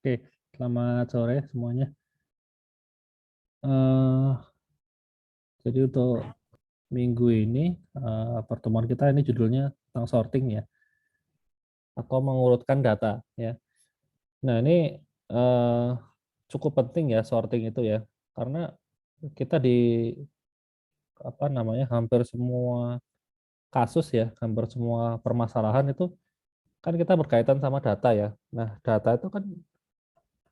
Oke, selamat sore semuanya. Eh, jadi untuk minggu ini pertemuan kita ini judulnya tentang sorting ya, atau mengurutkan data ya. Nah ini eh, cukup penting ya sorting itu ya, karena kita di apa namanya hampir semua kasus ya, hampir semua permasalahan itu kan kita berkaitan sama data ya. Nah data itu kan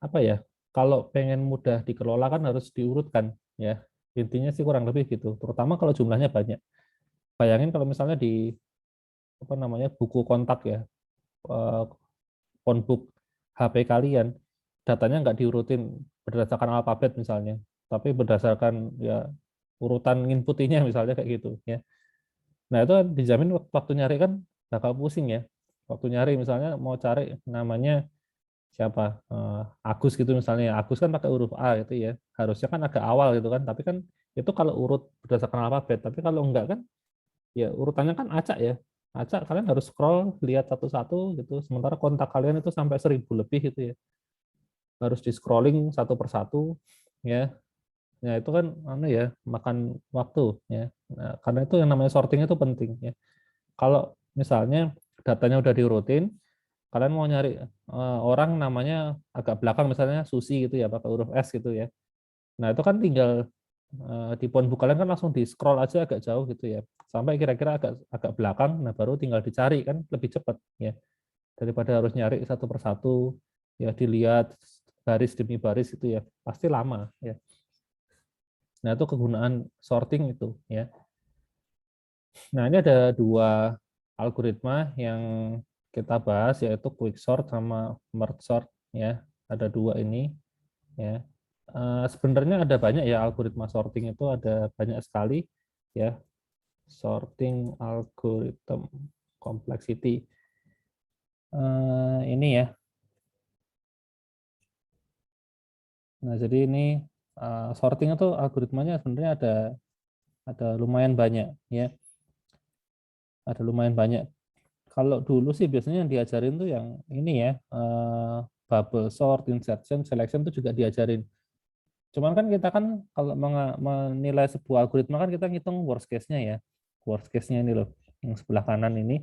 apa ya? Kalau pengen mudah dikelola kan harus diurutkan ya. Intinya sih kurang lebih gitu. Terutama kalau jumlahnya banyak. Bayangin kalau misalnya di apa namanya buku kontak ya, eh, phone book HP kalian, datanya nggak diurutin berdasarkan alfabet misalnya, tapi berdasarkan ya urutan inputinya misalnya kayak gitu ya. Nah itu kan dijamin waktu nyari kan bakal pusing ya. Waktu nyari misalnya mau cari namanya siapa, Agus gitu misalnya. Agus kan pakai huruf A gitu ya. Harusnya kan agak awal gitu kan, tapi kan itu kalau urut berdasarkan alfabet. Tapi kalau enggak kan ya urutannya kan acak ya. Acak kalian harus scroll lihat satu-satu gitu, sementara kontak kalian itu sampai 1.000 lebih gitu ya, harus di scrolling satu persatu ya. Ya itu kan anu ya makan waktu ya. Nah, karena itu yang namanya sorting itu penting ya. Kalau misalnya datanya udah diurutin, kalian mau nyari orang namanya agak belakang misalnya Susi gitu ya pakai huruf S gitu ya. Nah itu kan tinggal di phonebook kalian kan langsung di scroll aja agak jauh gitu ya, sampai kira-kira agak agak belakang, nah baru tinggal dicari kan lebih cepat ya, daripada harus nyari satu persatu ya, dilihat baris demi baris itu ya pasti lama ya. Nah itu kegunaan sorting itu ya. Nah ini ada dua algoritma yang kita bahas, yaitu quick sort sama merge sort ya. Ada dua ini ya. Sebenarnya ada banyak ya algoritma sorting itu, ada banyak sekali ya. Sorting algorithm complexity. Ini ya. Nah, jadi ini sorting itu algoritmanya sebenarnya ada lumayan banyak ya. Ada lumayan banyak. Kalau dulu sih biasanya yang diajarin tuh yang ini ya, bubble sort, insertion, selection itu juga diajarin. Cuman kan kita kan kalau menilai sebuah algoritma kan kita ngitung worst case-nya ya. Worst case-nya ini loh, yang sebelah kanan ini,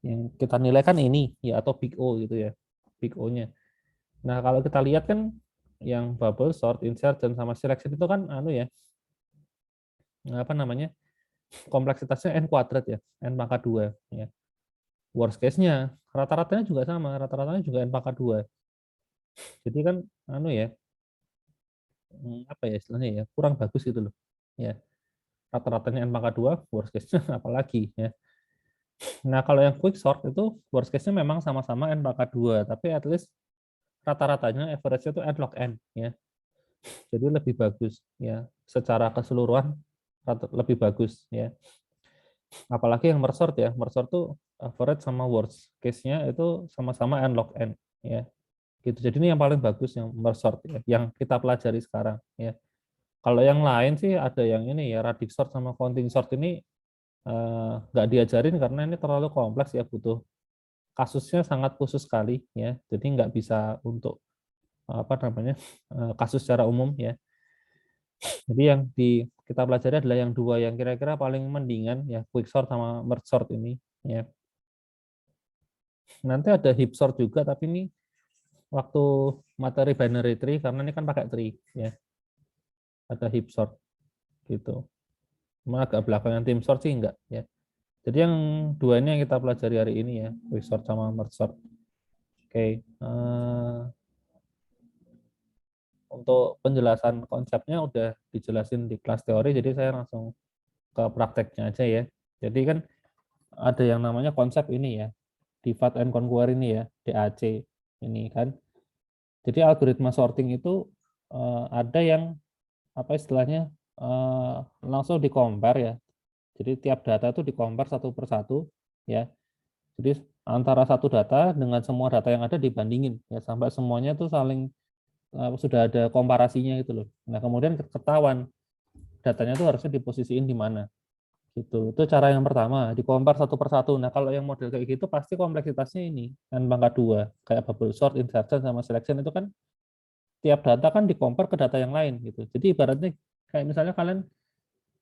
yang kita nilai kan ini ya, atau big O gitu ya, big O-nya. Nah kalau kita lihat kan yang bubble sort, insertion, sama selection itu kan anu ya, apa namanya, kompleksitasnya n kuadrat ya, n pangkat 2 ya. Worst case-nya rata-ratanya juga sama, rata-ratanya juga n pangkat 2. Jadi kan anu ya, apa ya istilahnya ya, kurang bagus gitu loh ya. Rata-ratanya n pangkat 2, worst case-nya apalagi ya. Nah kalau yang quick sort itu worst case-nya memang sama-sama n pangkat 2, tapi at least rata-ratanya average-nya itu n log n ya. Jadi lebih bagus ya, secara keseluruhan lebih bagus ya. Apalagi yang mersort ya, mersort tuh average sama worst case-nya itu sama-sama n log n ya. Gitu. Jadi ini yang paling bagus yang mersort ya, yang kita pelajari sekarang ya. Kalau yang lain sih ada yang ini ya, radix sort sama counting sort ini nggak diajarin karena ini terlalu kompleks ya, butuh kasusnya sangat khusus sekali ya. Jadi nggak bisa untuk apa namanya kasus secara umum ya. Jadi yang kita pelajari adalah yang dua yang kira-kira paling mendingan ya, quick sort sama merge sort ini ya. Nanti ada heap sort juga, tapi ini waktu materi binary tree, karena ini kan pakai tree ya. Ada heap sort gitu. Cuma agak belakangan tim sort sih enggak ya. Jadi yang dua ini yang kita pelajari hari ini ya, quick sort sama merge sort. Oke. Untuk penjelasan konsepnya udah dijelasin di kelas teori, jadi saya langsung ke prakteknya aja ya. Jadi kan ada yang namanya konsep ini ya, divide and conquer ini ya, DAC ini kan. Jadi algoritma sorting itu ada yang apa istilahnya, langsung di compare ya. Jadi tiap data itu di compare satu persatu ya. Jadi antara satu data dengan semua data yang ada dibandingin ya, sampai semuanya tuh saling sudah ada komparasinya gitu loh. Nah kemudian ketahuan datanya tuh harusnya diposisiin di mana Gitu. Itu cara yang pertama, di-compare satu per satu. Nah, kalau yang model kayak gitu pasti kompleksitasnya ini n pangkat 2. Kayak bubble sort, insertion, sama selection itu kan tiap data kan di-compare ke data yang lain gitu. Jadi ibaratnya kayak misalnya kalian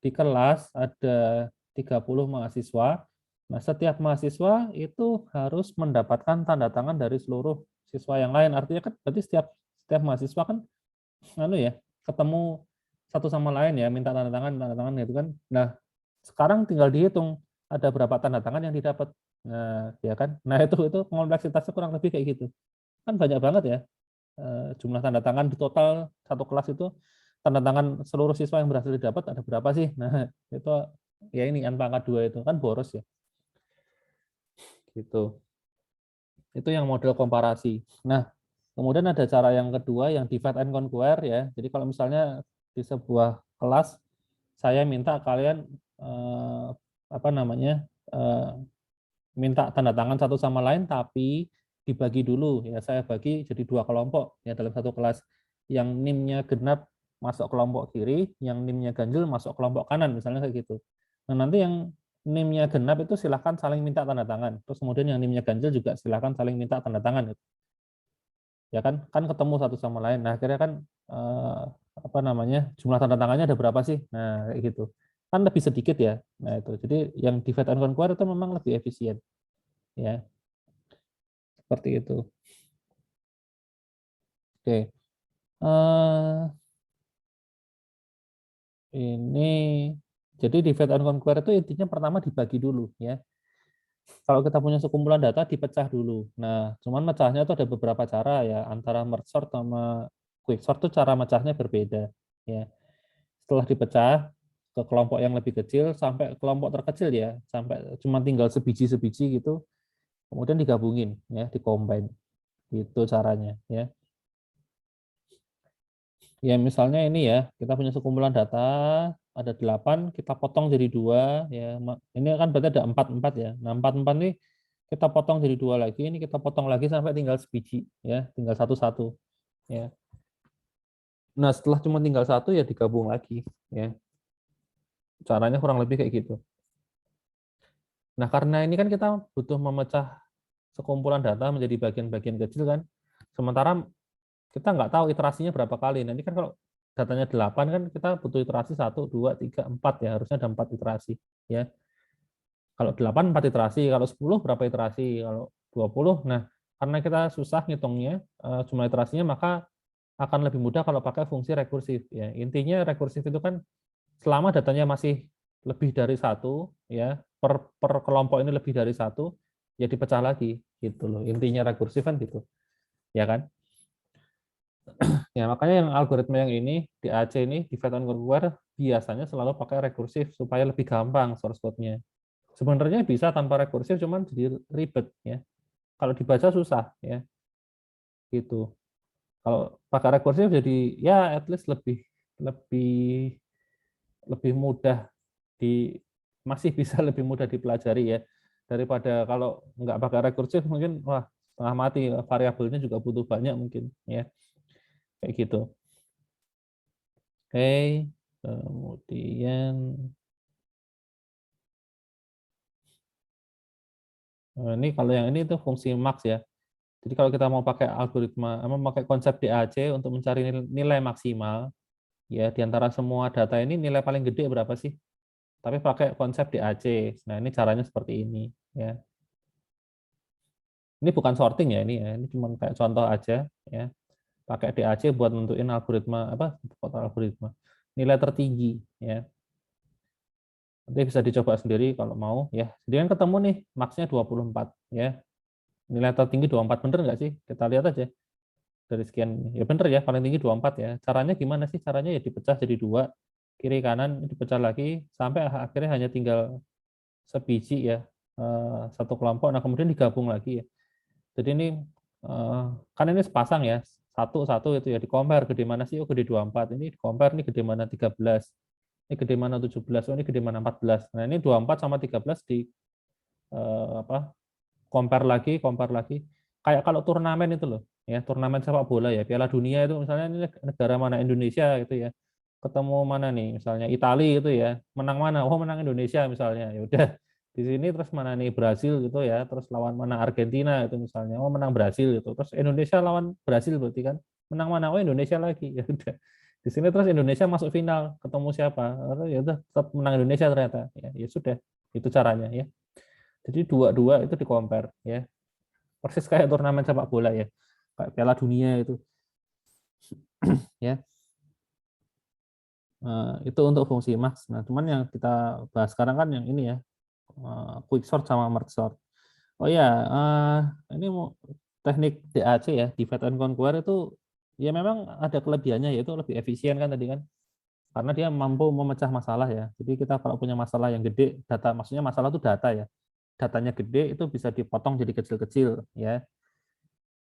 di kelas ada 30 mahasiswa. Nah, setiap mahasiswa itu harus mendapatkan tanda tangan dari seluruh siswa yang lain. Artinya kan berarti setiap mahasiswa kan ya, ketemu satu sama lain ya, minta tanda tangan gitu kan. Nah, sekarang tinggal dihitung ada berapa tanda tangan yang didapat. Nah, ya kan. Nah, itu kompleksitasnya kurang lebih kayak gitu. Kan banyak banget ya jumlah tanda tangan di total satu kelas itu, tanda tangan seluruh siswa yang berhasil didapat ada berapa sih? Nah, itu ya ini n pangkat 2 itu kan boros ya. Gitu. Itu yang model komparasi. Nah, kemudian ada cara yang kedua yang divide and conquer ya. Jadi kalau misalnya di sebuah kelas saya minta kalian apa namanya minta tanda tangan satu sama lain tapi dibagi dulu ya, saya bagi jadi 2 kelompok ya dalam satu kelas. Yang NIM-nya genap masuk kelompok kiri, yang NIM-nya ganjil masuk kelompok kanan misalnya kayak gitu. Nah, nanti yang NIM-nya genap itu silahkan saling minta tanda tangan. Terus kemudian yang NIM-nya ganjil juga silahkan saling minta tanda tangan. Ya kan, kan ketemu satu sama lain. Nah, akhirnya kan apa namanya jumlah tanda tangannya ada berapa sih? Nah, kayak gitu. Kan lebih sedikit ya. Nah, itu. Jadi yang divide and conquer itu memang lebih efisien. Ya, seperti itu. Oke. Ini jadi divide and conquer itu intinya pertama dibagi dulu ya. Kalau kita punya sekumpulan data dipecah dulu. Nah, cuman mecahnya itu ada beberapa cara ya, antara merge sort sama quick sort itu cara mecahnya berbeda ya. Setelah dipecah ke kelompok yang lebih kecil sampai kelompok terkecil ya, sampai cuma tinggal sebiji-sebiji gitu, kemudian digabungin ya, dikombin. Gitu caranya ya. Ya misalnya ini ya, kita punya sekumpulan data, ada 8, kita potong jadi 2, ya. Ini kan berarti ada 4 ya. Nah, 4 ini kita potong jadi 2 lagi, ini kita potong lagi sampai tinggal sebiji, ya, tinggal satu-satu. Ya. Nah, setelah cuma tinggal satu, ya digabung lagi. Ya. Caranya kurang lebih kayak gitu. Nah, karena ini kan kita butuh memecah sekumpulan data menjadi bagian-bagian kecil kan, sementara kita nggak tahu iterasinya berapa kali. Nanti kan kalau datanya 8 kan kita butuh iterasi 1, 2, 3, 4 ya. Harusnya ada 4 iterasi. Ya. Kalau 8, 4 iterasi. Kalau 10, berapa iterasi? Kalau 20, nah karena kita susah ngitungnya jumlah iterasinya, maka akan lebih mudah kalau pakai fungsi rekursif. Ya. Intinya rekursif itu kan selama datanya masih lebih dari satu, ya per kelompok ini lebih dari satu, ya dipecah lagi. Gitu loh. Intinya rekursif kan gitu. Ya kan? Ya, makanya yang algoritma yang ini, di AC ini, divide and conquer, biasanya selalu pakai rekursif supaya lebih gampang source code-nya. Sebenarnya bisa tanpa rekursif, cuman jadi ribet ya. Kalau dibaca susah ya, gitu. Kalau pakai rekursif jadi ya at least lebih lebih lebih mudah di masih bisa lebih mudah dipelajari ya daripada kalau nggak pakai rekursif mungkin wah setengah mati, variabelnya juga butuh banyak mungkin ya kayak gitu. Oke, kemudian ini kalau yang ini itu fungsi max ya. Jadi kalau kita mau pakai algoritma, mau pakai konsep DAC untuk mencari nilai maksimal, ya di antara semua data ini nilai paling gede berapa sih? Tapi pakai konsep DAC. Nah ini caranya seperti ini ya. Ini bukan sorting ya ini ya. Ini cuma kayak contoh aja ya. Pakai DAC buat nentuin algoritma apa? Algoritma nilai tertinggi ya. Nanti bisa dicoba sendiri kalau mau ya. Jadi kan ketemu nih max-nya 24 ya. Nilai tertinggi 24 bener nggak sih? Kita lihat aja dari sekian. Ya bener ya, paling tinggi 24 ya. Caranya gimana sih? Caranya ya dipecah jadi 2, kiri kanan dipecah lagi sampai akhirnya hanya tinggal sebiji ya, satu kelompok. Nah, kemudian digabung lagi ya. Jadi ini kan ini sepasang ya. Satu-satu itu ya di-compare gede mana sih? Oh, gede 24. Ini di-compare nih gede mana 13. Ini gede mana 17. Oh, ini gede mana 14. Nah, ini 24 sama 13 di apa? Compare lagi. Kayak kalau turnamen itu loh, ya turnamen sepak bola ya, Piala Dunia itu misalnya ini negara mana Indonesia gitu ya, ketemu mana nih, misalnya Italia gitu ya, menang mana? Oh, menang Indonesia misalnya. Ya udah di sini terus mana nih Brasil gitu ya, terus lawan mana Argentina itu misalnya. Oh, menang Brasil gitu. Terus Indonesia lawan Brasil berarti kan menang mana? Oh, Indonesia lagi. Ya udah. Di sini terus Indonesia masuk final, ketemu siapa? Ya udah tetap menang Indonesia ternyata. Ya, ya sudah. Itu caranya ya. Jadi dua-dua itu di compare ya. Persis kayak turnamen sepak bola ya. Kayak Piala Dunia itu ya. Itu untuk fungsi max. Nah, cuman yang kita bahas sekarang kan yang ini ya, quick sort sama merge sort. Oh ya, ini teknik DAC ya, divide and conquer itu ya memang ada kelebihannya, yaitu lebih efisien kan tadi kan, karena dia mampu memecah masalah ya. Jadi kita kalau punya masalah yang gede, data maksudnya masalah itu data ya, datanya gede itu bisa dipotong jadi kecil-kecil ya.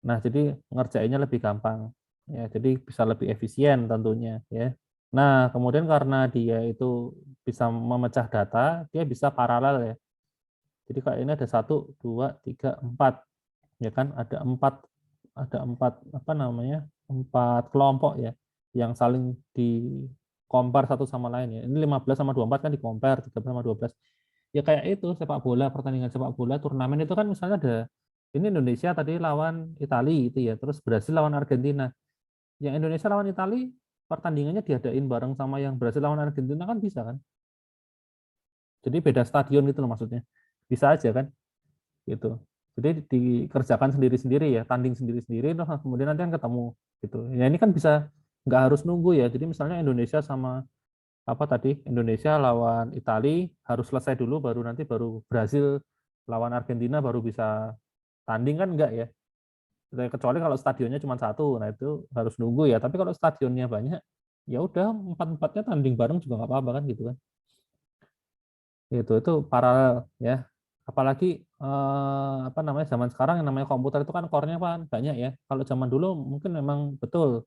Nah, jadi ngerjainnya lebih gampang ya, jadi bisa lebih efisien tentunya ya. Nah, kemudian karena dia itu bisa memecah data, dia bisa paralel ya. Jadi kayak ini ada 1, 2, 3, 4, ya kan? Ada empat apa namanya? 4 kelompok ya, yang saling di compare satu sama lain ya. Ini 15 sama 24 kan di compare, 13 sama 12. Ya kayak itu sepak bola, pertandingan sepak bola, turnamen itu kan misalnya ada ini Indonesia tadi lawan Italia itu ya, terus Brasil lawan Argentina. Yang Indonesia lawan Italia pertandingannya diadain bareng sama yang Brasil lawan Argentina kan bisa kan? Jadi beda stadion gitu loh maksudnya. Bisa aja kan? Gitu. Jadi dikerjakan sendiri-sendiri ya, tanding sendiri-sendiri, terus kemudian nanti kan ketemu gitu. Ya ini kan bisa nggak harus nunggu ya. Jadi misalnya Indonesia sama apa tadi Indonesia lawan Italia harus selesai dulu, baru Brasil lawan Argentina baru bisa tanding kan enggak ya? Kecuali kalau stadionnya cuma satu, nah itu harus nunggu ya. Tapi kalau stadionnya banyak, ya udah empat-empatnya tanding bareng juga nggak apa-apa kan gitu kan. Itu paralel ya. Apalagi apa namanya zaman sekarang yang namanya komputer itu kan core-nya kan banyak ya. Kalau zaman dulu mungkin memang betul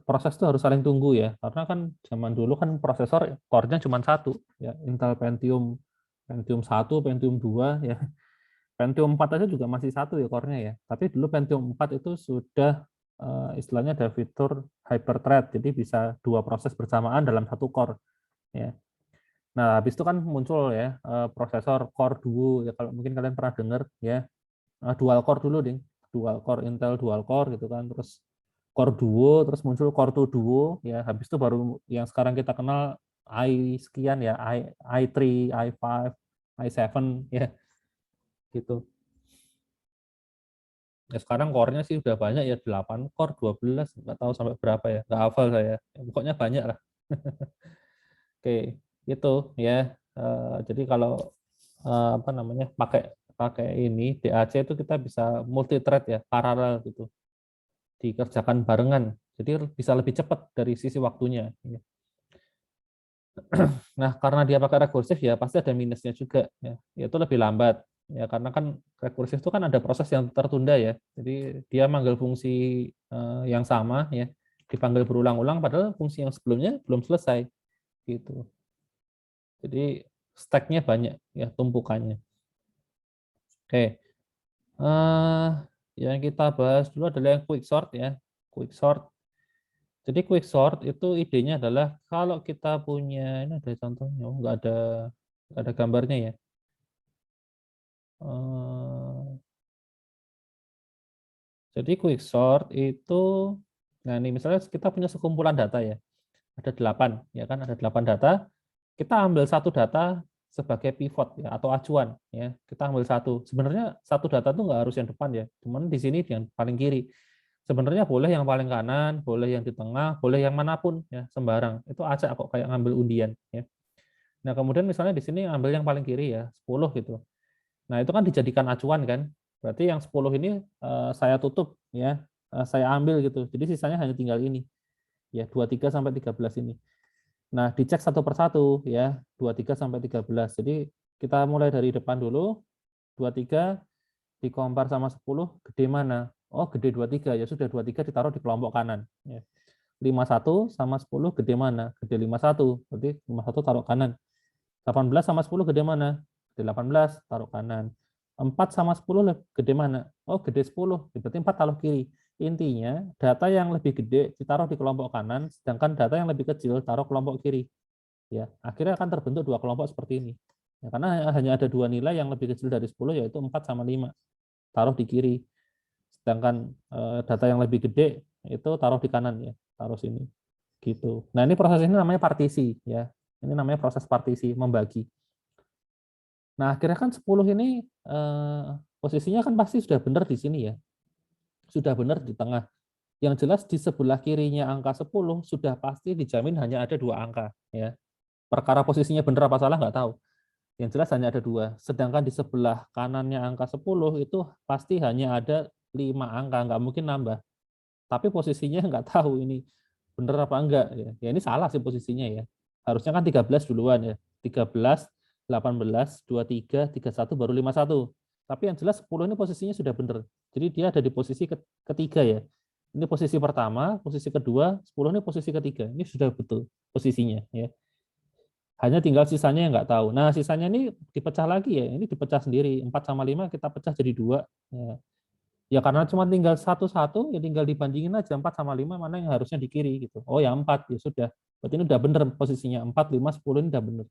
proses itu harus saling tunggu ya. Karena kan zaman dulu kan prosesor core-nya cuma satu ya, Intel Pentium Pentium 1, Pentium 2 ya. Pentium 4 aja juga masih satu ya core-nya ya. Tapi dulu Pentium 4 itu sudah istilahnya ada fitur hyperthread, jadi bisa dua proses bersamaan dalam satu core ya. Nah, habis itu kan muncul ya prosesor Core Duo ya, kalau mungkin kalian pernah dengar ya. Dual core dulu ding, dual core Intel dual core gitu kan, terus Core Duo, terus muncul Core 2 Duo ya. Habis itu baru yang sekarang kita kenal i sekian ya, i3, i5, i7 ya gitu. Ya sekarang core-nya sih udah banyak ya, 8 core, 12, nggak tahu sampai berapa ya, nggak hafal saya. Ya, pokoknya banyak lah. Oke, itu ya. Jadi kalau apa namanya pakai pakai ini DAC itu kita bisa multi thread ya, paralel gitu, dikerjakan barengan. Jadi bisa lebih cepat dari sisi waktunya. Nah, karena dia pakai rekursif ya pasti ada minusnya juga ya, yaitu lebih lambat. Ya karena kan rekursif itu kan ada proses yang tertunda ya. Jadi dia manggil fungsi yang sama ya, dipanggil berulang-ulang padahal fungsi yang sebelumnya belum selesai gitu. Jadi stack-nya banyak ya, tumpukannya. Oke. Yang kita bahas dulu adalah yang quick sort ya. Quick sort. Jadi quick sort itu idenya adalah kalau kita punya, ini ada contohnya, oh, nggak ada gambarnya ya. Jadi quick sort itu, nah ini misalnya kita punya sekumpulan data ya, ada 8 ya kan, ada 8 data. Kita ambil satu data sebagai pivot ya atau acuan ya. Kita ambil satu. Sebenarnya satu data itu nggak harus yang depan ya. Cuman di sini yang paling kiri. Sebenarnya boleh yang paling kanan, boleh yang di tengah, boleh yang manapun ya, sembarang. Itu acak kok kayak ngambil undian ya. Nah, kemudian misalnya di sini ambil yang paling kiri ya, 10 gitu. Nah, itu kan dijadikan acuan kan. Berarti yang 10 ini saya tutup ya, saya ambil gitu. Jadi sisanya hanya tinggal ini. Ya, 23 sampai 13 ini. Nah, dicek satu persatu ya, 23 sampai 13. Jadi kita mulai dari depan dulu, 23 dikompar sama 10, gede mana? Oh, gede 23, ya sudah 23 ditaruh di kelompok kanan. Ya. 51 sama 10 gede mana? Gede 51, berarti 51 taruh kanan. 18 sama 10 gede mana? Gede 18, taruh kanan. 4 sama 10 gede mana? Oh, gede 10, berarti 4 taruh kiri. intinya data yang lebih gede ditaruh di kelompok kanan, sedangkan data yang lebih kecil taruh kelompok kiri. Ya, akhirnya akan terbentuk dua kelompok seperti ini. Ya, karena hanya ada dua nilai yang lebih kecil dari 10, yaitu 4 sama 5. Taruh di kiri. Sedangkan data yang lebih gede itu taruh di kanan ya, taruh sini. Gitu. Nah, ini proses ini namanya partisi ya. Ini namanya proses partisi, membagi. Nah, akhirnya kan 10 ini posisinya kan pasti sudah benar di sini ya. Sudah benar di tengah. Yang jelas di sebelah kirinya angka 10 sudah pasti dijamin hanya ada dua angka ya. Perkara posisinya benar apa salah nggak tahu. Yang jelas hanya ada dua. Sedangkan di sebelah kanannya angka 10 itu pasti hanya ada 5 angka, nggak mungkin nambah. Tapi posisinya nggak tahu ini benar apa enggak ya. Ya ini salah sih posisinya ya. Harusnya kan 13 duluan ya. 13, 18, 23, 31 baru 51. Tapi yang jelas 10 ini posisinya sudah benar. Jadi dia ada di posisi ketiga ya. Ini posisi pertama, posisi kedua, 10 ini posisi ketiga. Ini sudah betul posisinya ya. Hanya tinggal sisanya yang nggak tahu. Nah, sisanya ini dipecah lagi ya. Ini dipecah sendiri. 4 sama 5 kita pecah jadi 2. Ya. Ya karena cuma tinggal satu-satu, ya tinggal dibandingin aja 4 sama 5 mana yang harusnya di kiri gitu. Oh ya 4, ya sudah. Berarti ini udah bener posisinya. 4, 5, 10 ini udah bener.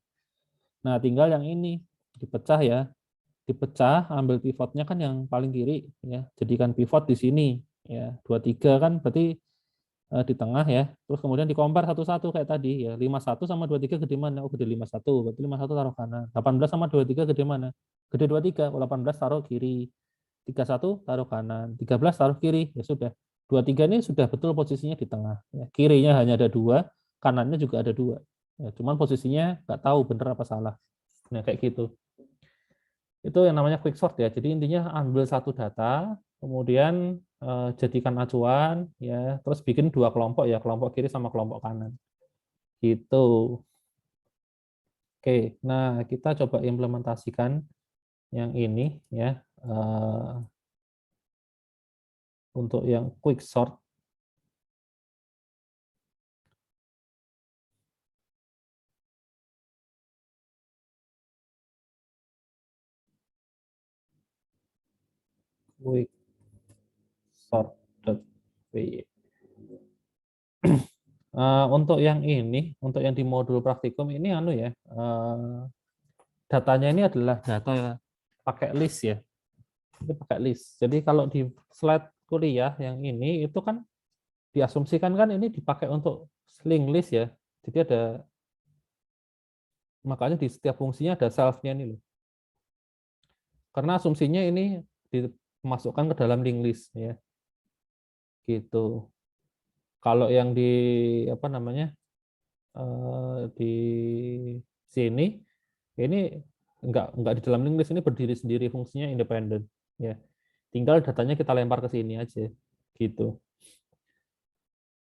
Nah tinggal yang ini, dipecah ya. Dipecah, ambil pivotnya kan yang paling kiri. Ya. Jadikan pivot di sini. Ya, 23 kan berarti di tengah ya. Terus kemudian dikompar satu-satu kayak tadi ya. 51 sama 23 gede mana? Oh gede 51. Berarti 51 taruh kanan. 18 sama 23 gede mana? Gede 23. Oh, 18 taruh kiri. 31 taruh kanan, 13 taruh kiri, ya sudah. 23 ini sudah betul posisinya di tengah. Ya, kirinya hanya ada 2, kanannya juga ada 2. Ya, cuman posisinya nggak tahu benar apa salah. Nah, kayak gitu. Itu yang namanya quick sort ya. Jadi intinya ambil satu data, kemudian jadikan acuan, ya, terus bikin dua kelompok ya, kelompok kiri sama kelompok kanan. Gitu. Oke, nah kita coba implementasikan yang ini ya. Untuk yang quick sort. Quick sort.py. Untuk yang ini, untuk yang di modul praktikum ini anu ya, datanya ini adalah data pakai list ya. Ini pakai list. Jadi kalau di slide kuliah yang ini itu kan diasumsikan kan ini dipakai untuk linked list ya. Jadi ada, makanya di setiap fungsinya ada self-nya ini loh. Karena asumsinya ini dimasukkan ke dalam linked list ya. Gitu. Kalau yang di apa namanya? Di sini ini enggak di dalam linked list, ini berdiri sendiri, fungsinya independen ya. Tinggal datanya kita lempar ke sini aja gitu.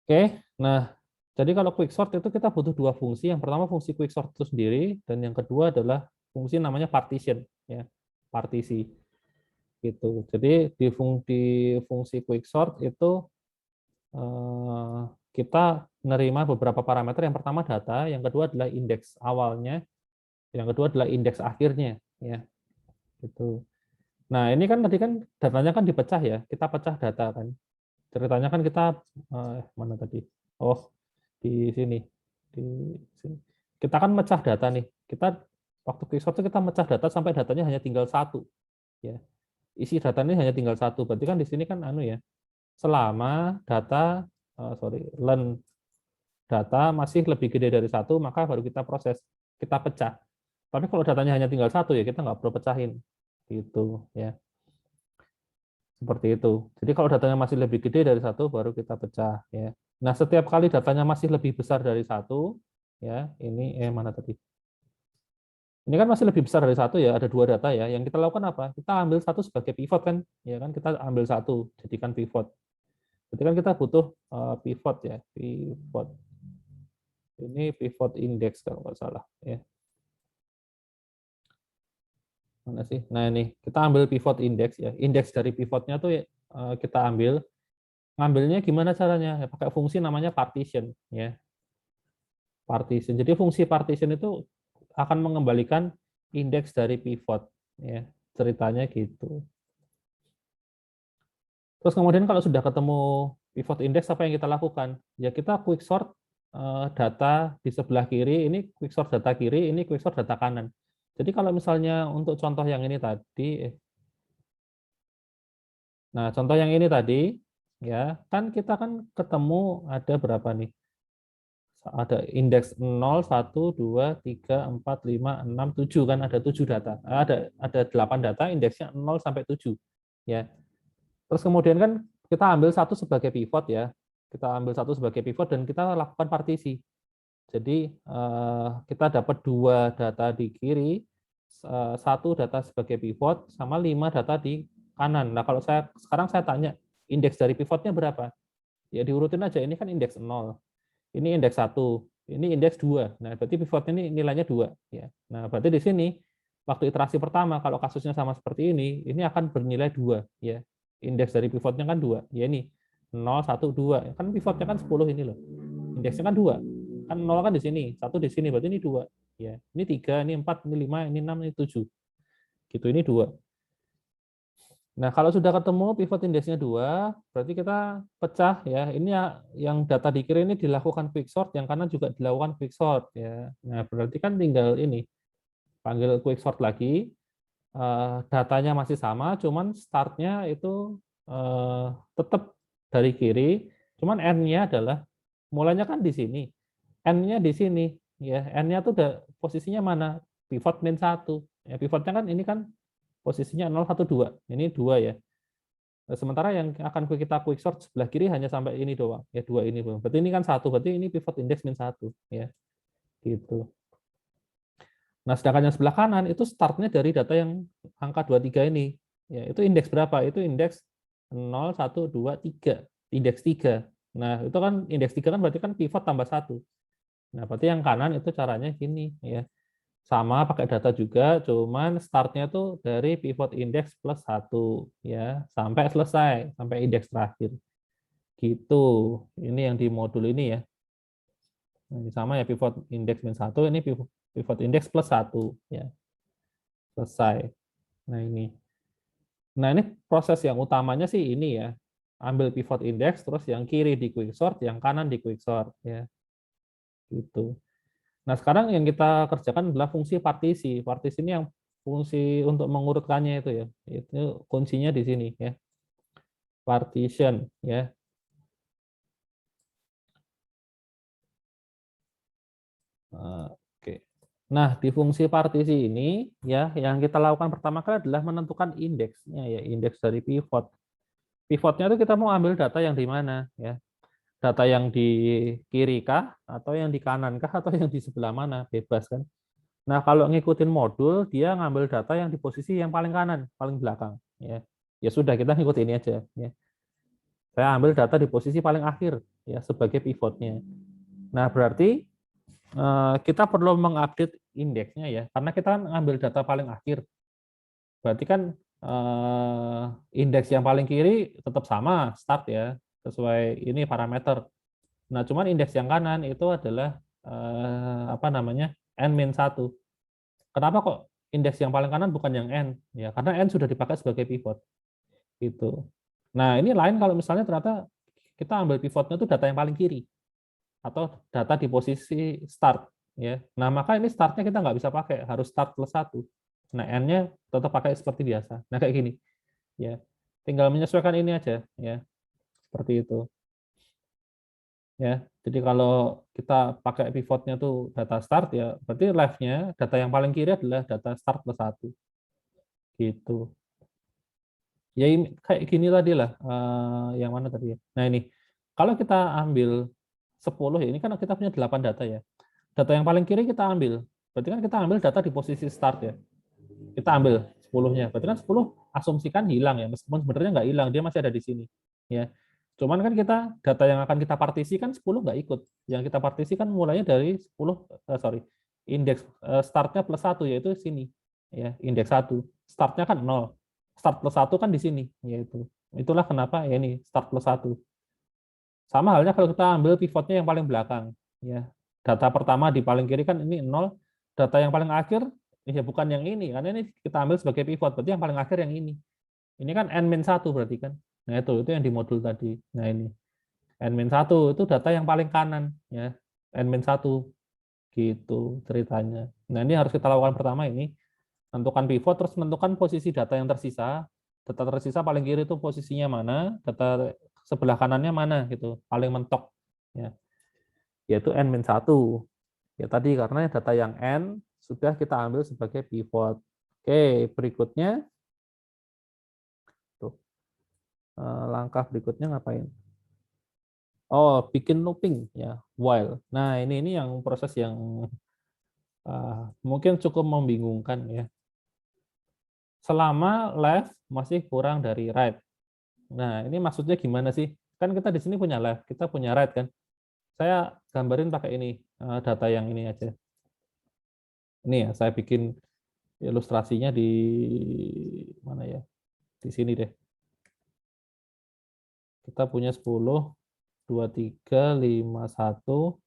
Oke, nah jadi kalau quick sort itu kita butuh dua fungsi. Yang pertama fungsi quick sort itu sendiri, dan yang kedua adalah fungsi namanya partition ya, partisi gitu. Jadi di fungsi quick sort itu kita menerima beberapa parameter. Yang pertama data, yang kedua adalah indeks awalnya, yang kedua adalah indeks akhirnya ya. Gitu. Nah, ini kan tadi kan datanya kan dipecah ya. Kita pecah data kan. Ceritanya kan kita mana tadi? Oh, di sini. Di sini. Kita kan mecah data nih. Kita waktu quicksort itu kita mecah data sampai datanya hanya tinggal satu ya. Isi datanya hanya tinggal satu. Berarti kan di sini kan anu ya. Selama data len data masih lebih gede dari satu, maka baru kita proses, kita pecah. Tapi kalau datanya hanya tinggal satu ya kita nggak perlu pecahin, gitu ya. Seperti itu. Jadi kalau datanya masih lebih gede dari satu, baru kita pecah ya. Nah setiap kali datanya masih lebih besar dari satu, ya ini mana tadi? Ini kan masih lebih besar dari satu ya, ada dua data ya. Yang kita lakukan apa? Kita ambil satu sebagai pivot kan, ya kan kita ambil satu, jadikan pivot. Berarti kan kita butuh pivot ya, pivot. Ini pivot index kalau nggak salah ya. Mana sih? Nah ini kita ambil pivot index ya. Indeks dari pivotnya tuh kita ambil. Ngambilnya gimana caranya? Ya, pakai fungsi namanya partition ya. Partition. Jadi fungsi partition itu akan mengembalikan indeks dari pivot ya. Ceritanya gitu. Terus kemudian kalau sudah ketemu pivot index, apa yang kita lakukan? Ya kita quick sort data di sebelah kiri, ini quick sort data kiri, ini quick sort data kanan. Jadi kalau misalnya untuk contoh yang ini tadi, nah contoh yang ini tadi, ya kan kita kan ketemu ada berapa nih? Ada indeks 0, 1, 2, 3, 4, 5, 6, 7 kan ada 7 data. Ada 8 data indeksnya 0 sampai 7. Ya. Terus kemudian kan kita ambil satu sebagai pivot ya. Kita ambil satu sebagai pivot dan kita lakukan partisi. Jadi kita dapat 2 data di kiri, 1 data sebagai pivot sama 5 data di kanan. Nah, kalau sekarang saya tanya, indeks dari pivotnya berapa? Ya diurutin aja, ini kan indeks 0. Ini indeks 1, ini indeks 2. Nah, berarti pivotnya ini nilainya 2 ya. Nah, berarti di sini waktu iterasi pertama kalau kasusnya sama seperti ini akan bernilai 2 ya. Indeks dari pivotnya kan 2. Ya ini 0, 1, 2. Kan pivotnya kan 10 ini loh. Indeksnya kan 2. Kan 0 kan di sini, 1 di sini, berarti ini 2 ya. Ini 3, ini 4, ini 5, ini 6, ini 7. Gitu, ini 2. Nah, kalau sudah ketemu pivot indeksnya 2, berarti kita pecah ya. Ini yang data di kiri ini dilakukan quicksort, yang kanan juga dilakukan quicksort ya. Nah, berarti kan tinggal ini panggil quicksort lagi. Datanya masih sama, cuman startnya itu tetap dari kiri, cuman n-nya adalah mulanya kan di sini. N-nya di sini ya. N-nya tuh posisinya mana? Pivot min 1. Ya, pivotnya kan ini kan posisinya 0, 1, 2. Ini 2 ya. Sementara yang akan kita quick sort sebelah kiri hanya sampai ini doang. Ya 2 ini. Berarti ini kan 1. Berarti ini pivot index min 1. Ya, gitu. Nah, sedangkan yang sebelah kanan itu startnya dari data yang angka 23 ini. Ya, itu indeks berapa? Itu indeks 0, 1, 2, 3. Indeks 3. Nah, itu kan indeks 3 kan berarti kan pivot tambah 1. Nah, berarti yang kanan itu caranya gini. Ya. Sama pakai data juga, cuman startnya tuh dari pivot index plus 1 ya, sampai selesai, sampai indeks terakhir. Gitu. Ini yang di modul ini ya. Nah, ini sama ya, pivot index min 1, ini pivot index plus 1 ya. Selesai. Nah, ini. Nah, ini proses yang utamanya sih ini ya. Ambil pivot index, terus yang kiri di quicksort, yang kanan di quicksort ya. Gitu. Nah, sekarang yang kita kerjakan adalah fungsi partisi. Partisi ini yang fungsi untuk mengurutkannya itu ya. Itu kuncinya di sini ya. Partition ya. Oke. Nah, di fungsi partisi ini ya, yang kita lakukan pertama kali adalah menentukan indeksnya ya, indeks dari pivot. Pivotnya itu kita mau ambil data yang di mana ya. Data yang di kiri kah atau yang di kanan kah atau yang di sebelah mana, bebas kan. Nah, kalau ngikutin modul, dia ngambil data yang di posisi yang paling kanan, paling belakang. Ya, ya sudah, kita ngikutin ini aja. Ya. Saya ambil data di posisi paling akhir, ya sebagai pivotnya. Nah, berarti kita perlu mengupdate indeksnya ya, karena kita kan ngambil data paling akhir. Berarti kan indeks yang paling kiri tetap sama, start ya, sesuai ini parameter. Nah, cuman indeks yang kanan itu adalah apa namanya? n-1. Kenapa kok indeks yang paling kanan bukan yang n? Ya, karena n sudah dipakai sebagai pivot. Gitu. Nah, ini lain kalau misalnya ternyata kita ambil pivotnya itu data yang paling kiri atau data di posisi start ya. Nah, maka ini startnya kita nggak bisa pakai, harus start plus 1. Nah, n-nya tetap pakai seperti biasa. Nah, kayak gini. Ya. Tinggal menyesuaikan ini aja ya. Seperti itu. Ya. Jadi kalau kita pakai pivotnya tuh data start ya, berarti left-nya data yang paling kiri adalah data start plus 1. Gitu. Ya ini kayak gini tadi lah, yang mana tadi ya. Nah ini, kalau kita ambil 10 ya, ini kan kita punya 8 data ya. Data yang paling kiri kita ambil, berarti kan kita ambil data di posisi start ya. Kita ambil 10-nya, berarti kan 10 asumsikan hilang ya, meskipun sebenarnya nggak hilang, dia masih ada di sini. Ya. Cuman kan kita, data yang akan kita partisi kan 10 nggak ikut. Yang kita partisi kan mulainya dari 10, indeks startnya plus 1, yaitu sini. Ya, indeks 1. Startnya kan 0. Start plus 1 kan di sini, yaitu. Itulah kenapa ya ini start plus 1. Sama halnya kalau kita ambil pivotnya yang paling belakang. Ya. Data pertama di paling kiri kan ini 0, data yang paling akhir ya bukan yang ini, karena ini kita ambil sebagai pivot, berarti yang paling akhir yang ini. Ini kan n-1 berarti kan. Nah, itu yang di modul tadi. Nah, ini N-1 itu data yang paling kanan ya. N-1 gitu ceritanya. Nah, ini harus kita lakukan pertama ini, tentukan pivot, terus menentukan posisi data yang tersisa. Data tersisa paling kiri itu posisinya mana, data sebelah kanannya mana gitu, paling mentok ya, yaitu N-1. Ya tadi karena data yang N sudah kita ambil sebagai pivot. Oke, berikutnya tuh, langkah berikutnya ngapain? Oh, bikin looping ya, while. Nah, ini yang proses yang mungkin cukup membingungkan ya. Selama left masih kurang dari right. Nah, ini maksudnya gimana sih? Kan kita di sini punya left, kita punya right kan. Saya gambarin pakai ini, data yang ini aja. Ini ya, saya bikin ilustrasinya di mana ya? Di sini deh. Kita punya 10, 23, 51,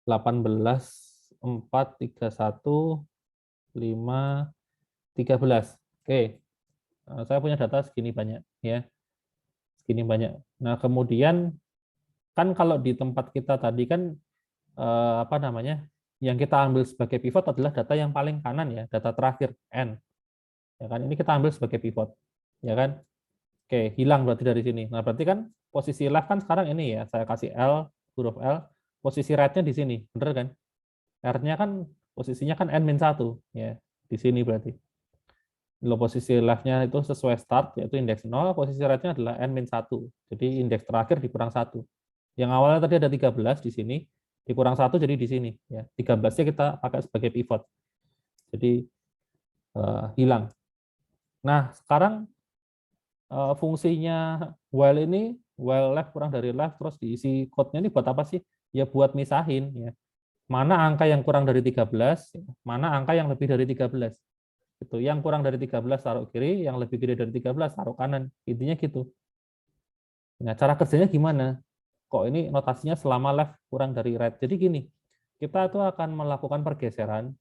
18, 4, 31, 5, 13. Oke, saya punya data segini banyak ya. Segini banyak. Nah, kemudian kan kalau di tempat kita tadi kan apa namanya? Yang kita ambil sebagai pivot adalah data yang paling kanan ya, data terakhir N. Ya kan? Ini kita ambil sebagai pivot. Ya kan? Oke, hilang berarti dari sini. Nah, berarti kan posisi left kan sekarang ini ya, saya kasih L, huruf L, posisi right-nya di sini, bener kan? R-nya kan posisinya kan N-1, ya, di sini berarti. Kalau posisi left-nya itu sesuai start, yaitu indeks 0, posisi right-nya adalah N-1. Jadi indeks terakhir dikurang 1. Yang awalnya tadi ada 13 di sini, dikurang 1 jadi di sini. Ya, 13-nya kita pakai sebagai pivot. Jadi hilang. Nah, sekarang fungsinya while ini, while left kurang dari left, terus diisi code-nya ini buat apa sih? Ya buat misahin. Ya. Mana angka yang kurang dari 13, mana angka yang lebih dari 13. Gitu. Yang kurang dari 13 taruh kiri, yang lebih gede dari 13 taruh kanan. Intinya gitu. Nah, cara kerjanya gimana? Kok ini notasinya selama left kurang dari right. Jadi gini, kita itu akan melakukan pergeseran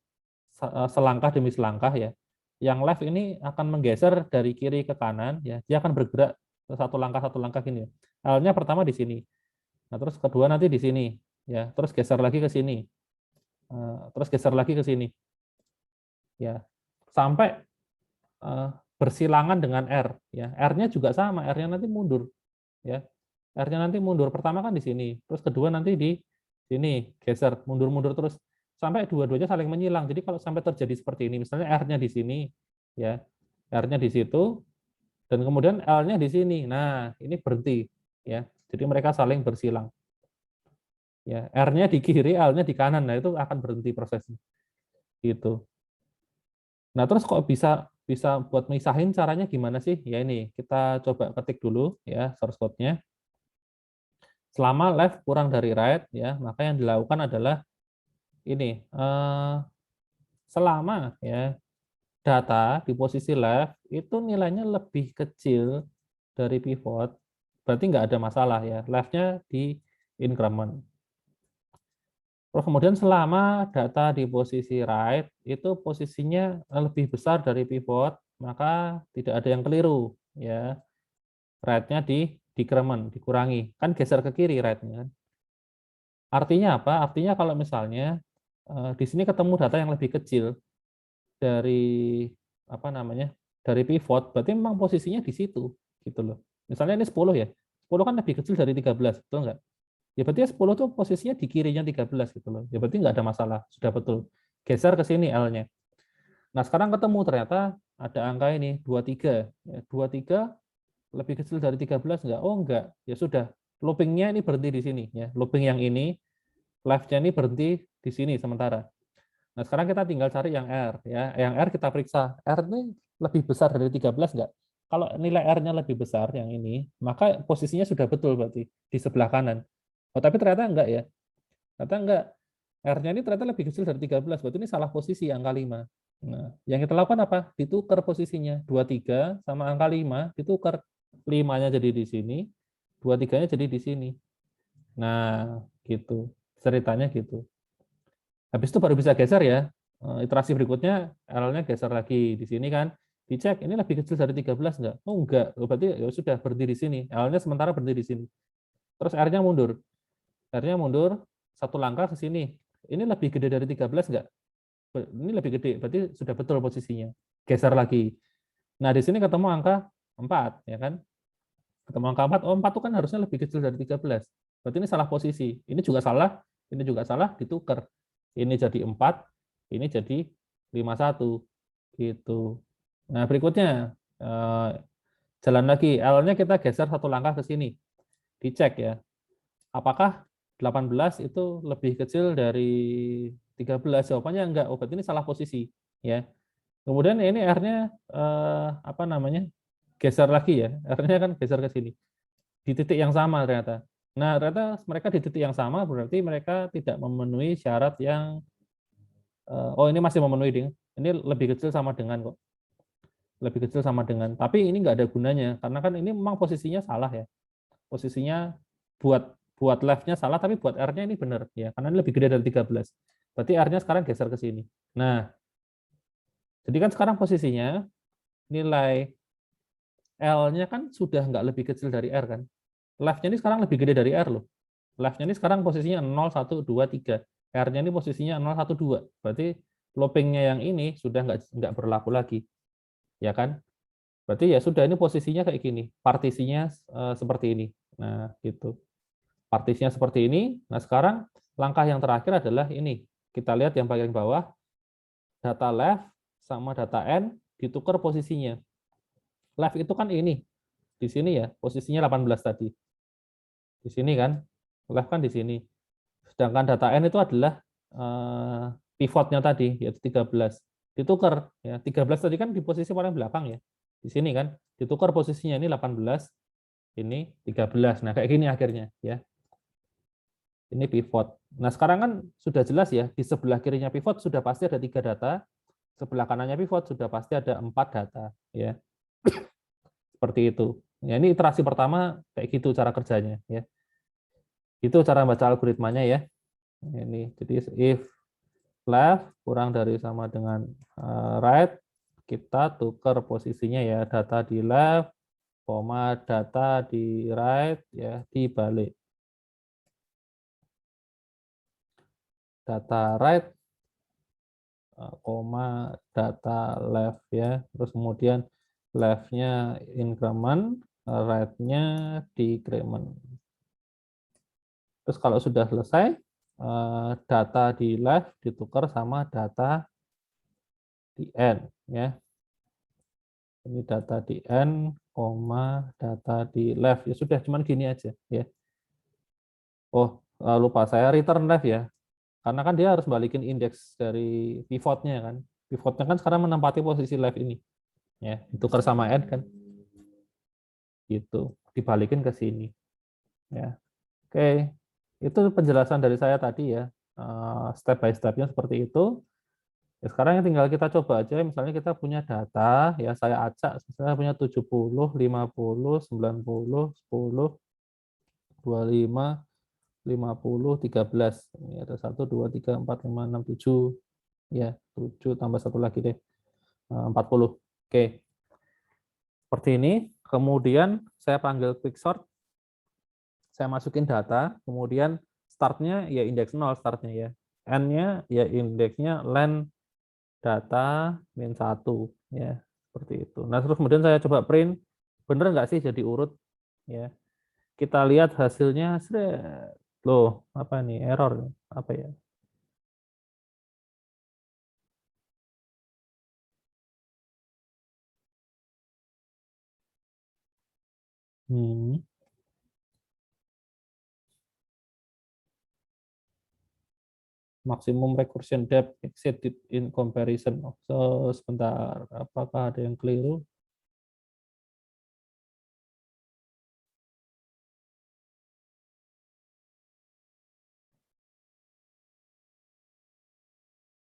selangkah demi selangkah ya. Yang left ini akan menggeser dari kiri ke kanan ya. Dia akan bergerak satu langkah gini ya. L-nya pertama di sini. Nah, terus kedua nanti di sini ya. Terus geser lagi ke sini. Terus geser lagi ke sini. Ya. Sampai bersilangan dengan R ya. R-nya juga sama, R-nya nanti mundur ya. R-nya nanti mundur. Pertama kan di sini, terus kedua nanti di sini, geser mundur-mundur terus sampai dua-duanya saling menyilang. Jadi kalau sampai terjadi seperti ini, misalnya R-nya di sini ya. R-nya di situ dan kemudian L-nya di sini. Nah, ini berhenti ya. Jadi mereka saling bersilang. Ya, R-nya di kiri, L-nya di kanan. Nah, itu akan berhenti prosesnya. Gitu. Nah, terus kok bisa bisa buat misahin caranya gimana sih? Ya ini, kita coba ketik dulu ya source code-nya. Selama left kurang dari right ya, maka yang dilakukan adalah ini selama ya data di posisi left itu nilainya lebih kecil dari pivot, berarti nggak ada masalah ya. Left-nya di increment. Terus kemudian selama data di posisi right itu posisinya lebih besar dari pivot, maka tidak ada yang keliru ya. Right-nya di decrement, dikurangi. Kan geser ke kiri right-nya kan. Artinya apa? Artinya kalau misalnya di sini ketemu data yang lebih kecil dari apa namanya? Dari pivot, berarti memang posisinya di situ gitu loh. Misalnya ini 10 ya. 10 kan lebih kecil dari 13, betul nggak? Ya berarti 10 tuh posisinya di kirinya 13 gitu loh. Ya berarti nggak ada masalah, sudah betul. Geser ke sini L-nya. Nah, sekarang ketemu ternyata ada angka ini 23. Ya, 23 lebih kecil dari 13 enggak? Oh enggak. Ya sudah. Looping-nya ini berhenti di sini ya. Looping yang ini left-nya ini berhenti di sini sementara. Nah, sekarang kita tinggal cari yang R ya. Yang R kita periksa. R ini lebih besar dari 13 enggak? Kalau nilai R-nya lebih besar yang ini, maka posisinya sudah betul berarti di sebelah kanan. Oh, tapi ternyata enggak ya. Ternyata enggak. R-nya ini ternyata lebih kecil dari 13, berarti ini salah posisi angka 5. Nah, yang kita lakukan apa? Ditukar posisinya. 23 sama angka 5 ditukar. 5-nya jadi di sini, 23-nya jadi di sini. Nah, gitu. Ceritanya gitu. Habis itu baru bisa geser ya. Iterasi berikutnya L-nya geser lagi di sini kan. Dicek, ini lebih kecil dari 13 enggak? Oh enggak, berarti ya sudah berhenti di sini. L-nya sementara berhenti di sini. Terus R-nya mundur. R-nya mundur satu langkah ke sini. Ini lebih gede dari 13 enggak? Ini lebih gede, berarti sudah betul posisinya. Geser lagi. Nah, di sini ketemu angka 4, ya kan? Ketemu angka 4, oh 4 itu kan harusnya lebih kecil dari 13. Berarti ini salah posisi. Ini juga salah, ditukar. Ini jadi 4, ini jadi 51. Gitu. Nah, berikutnya jalan lagi. L-nya kita geser satu langkah ke sini. Dicek ya. Apakah 18 itu lebih kecil dari 13? Jawabannya enggak. Oh, berarti ini salah posisi, ya. Kemudian ini R-nya apa namanya? Geser lagi ya. R-nya kan geser ke sini. Di titik yang sama ternyata. Nah, ternyata mereka di titik yang sama berarti mereka tidak memenuhi syarat yang oh ini masih memenuhi, Ding. Ini lebih kecil sama dengan kok. Lebih kecil sama dengan. Tapi ini nggak ada gunanya karena kan ini memang posisinya salah ya. Posisinya buat buat left-nya salah tapi buat R-nya ini benar ya. Karena ini lebih gede dari 13. Berarti R-nya sekarang geser ke sini. Nah, jadi kan sekarang posisinya nilai L-nya kan sudah nggak lebih kecil dari R kan. Left-nya ini sekarang lebih gede dari R loh. Left-nya ini sekarang posisinya 0, 1, 2, 3. R-nya ini posisinya 0, 1, 2. Berarti looping-nya yang ini sudah nggak berlaku lagi. Ya kan? Berarti ya sudah ini posisinya kayak gini. Partisinya seperti ini. Nah, gitu. Partisinya seperti ini. Nah, sekarang langkah yang terakhir adalah ini. Kita lihat yang paling bawah. Data left sama data n ditukar posisinya. Left itu kan ini. Di sini ya, posisinya 18 tadi. Di sini kan. Left kan di sini. Sedangkan data n itu adalah pivotnya tadi, yaitu 13. Ditukar. Ya, 13 tadi kan di posisi paling belakang ya. Di sini kan. Ditukar posisinya ini 18, ini 13. Nah, kayak gini akhirnya. Ya. Ini pivot. Nah, sekarang kan sudah jelas ya, di sebelah kirinya pivot sudah pasti ada 3 data, sebelah kanannya pivot sudah pasti ada 4 data. Ya. Seperti itu. Ya, ini iterasi pertama kayak gitu cara kerjanya. Ya. Itu cara baca algoritmanya ya. Ini jadi if left kurang dari sama dengan right, kita tukar posisinya ya, data di left, data di right, ya dibalik. Data right, data left ya, terus kemudian left-nya increment, right-nya decrement. Terus kalau sudah selesai, data di left ditukar sama data di n ya. Ini data di n, data di left. Ya sudah, cuman gini aja ya. Oh, lupa saya return left ya. Karena kan dia harus balikin indeks dari pivotnya kan. Pivotnya kan sekarang menempati posisi left ini. Ya, ditukar sama n kan. Gitu, dibalikin ke sini. Ya. Oke. Itu penjelasan dari saya tadi ya. Step by step-nya seperti itu. Ya, sekarang tinggal kita coba aja, misalnya kita punya data, ya saya acak, saya punya 70, 50, 90, 10, 25, 50, 13. Ini ada 1, 2, 3, 4, 5, 6, 7. Ya, 7 tambah satu lagi deh, 40. Oke, seperti ini. Kemudian saya panggil quicksort, saya masukin data, kemudian startnya ya indeks 0 startnya ya. N-nya ya indeksnya len data min 1 ya, seperti itu. Nah, terus kemudian saya coba print, bener nggak sih jadi urut ya. Kita lihat hasilnya, loh, apa nih error apa ya? Hmm. Maximum recursion depth exceeded in comparison. So, sebentar, apakah ada yang keliru?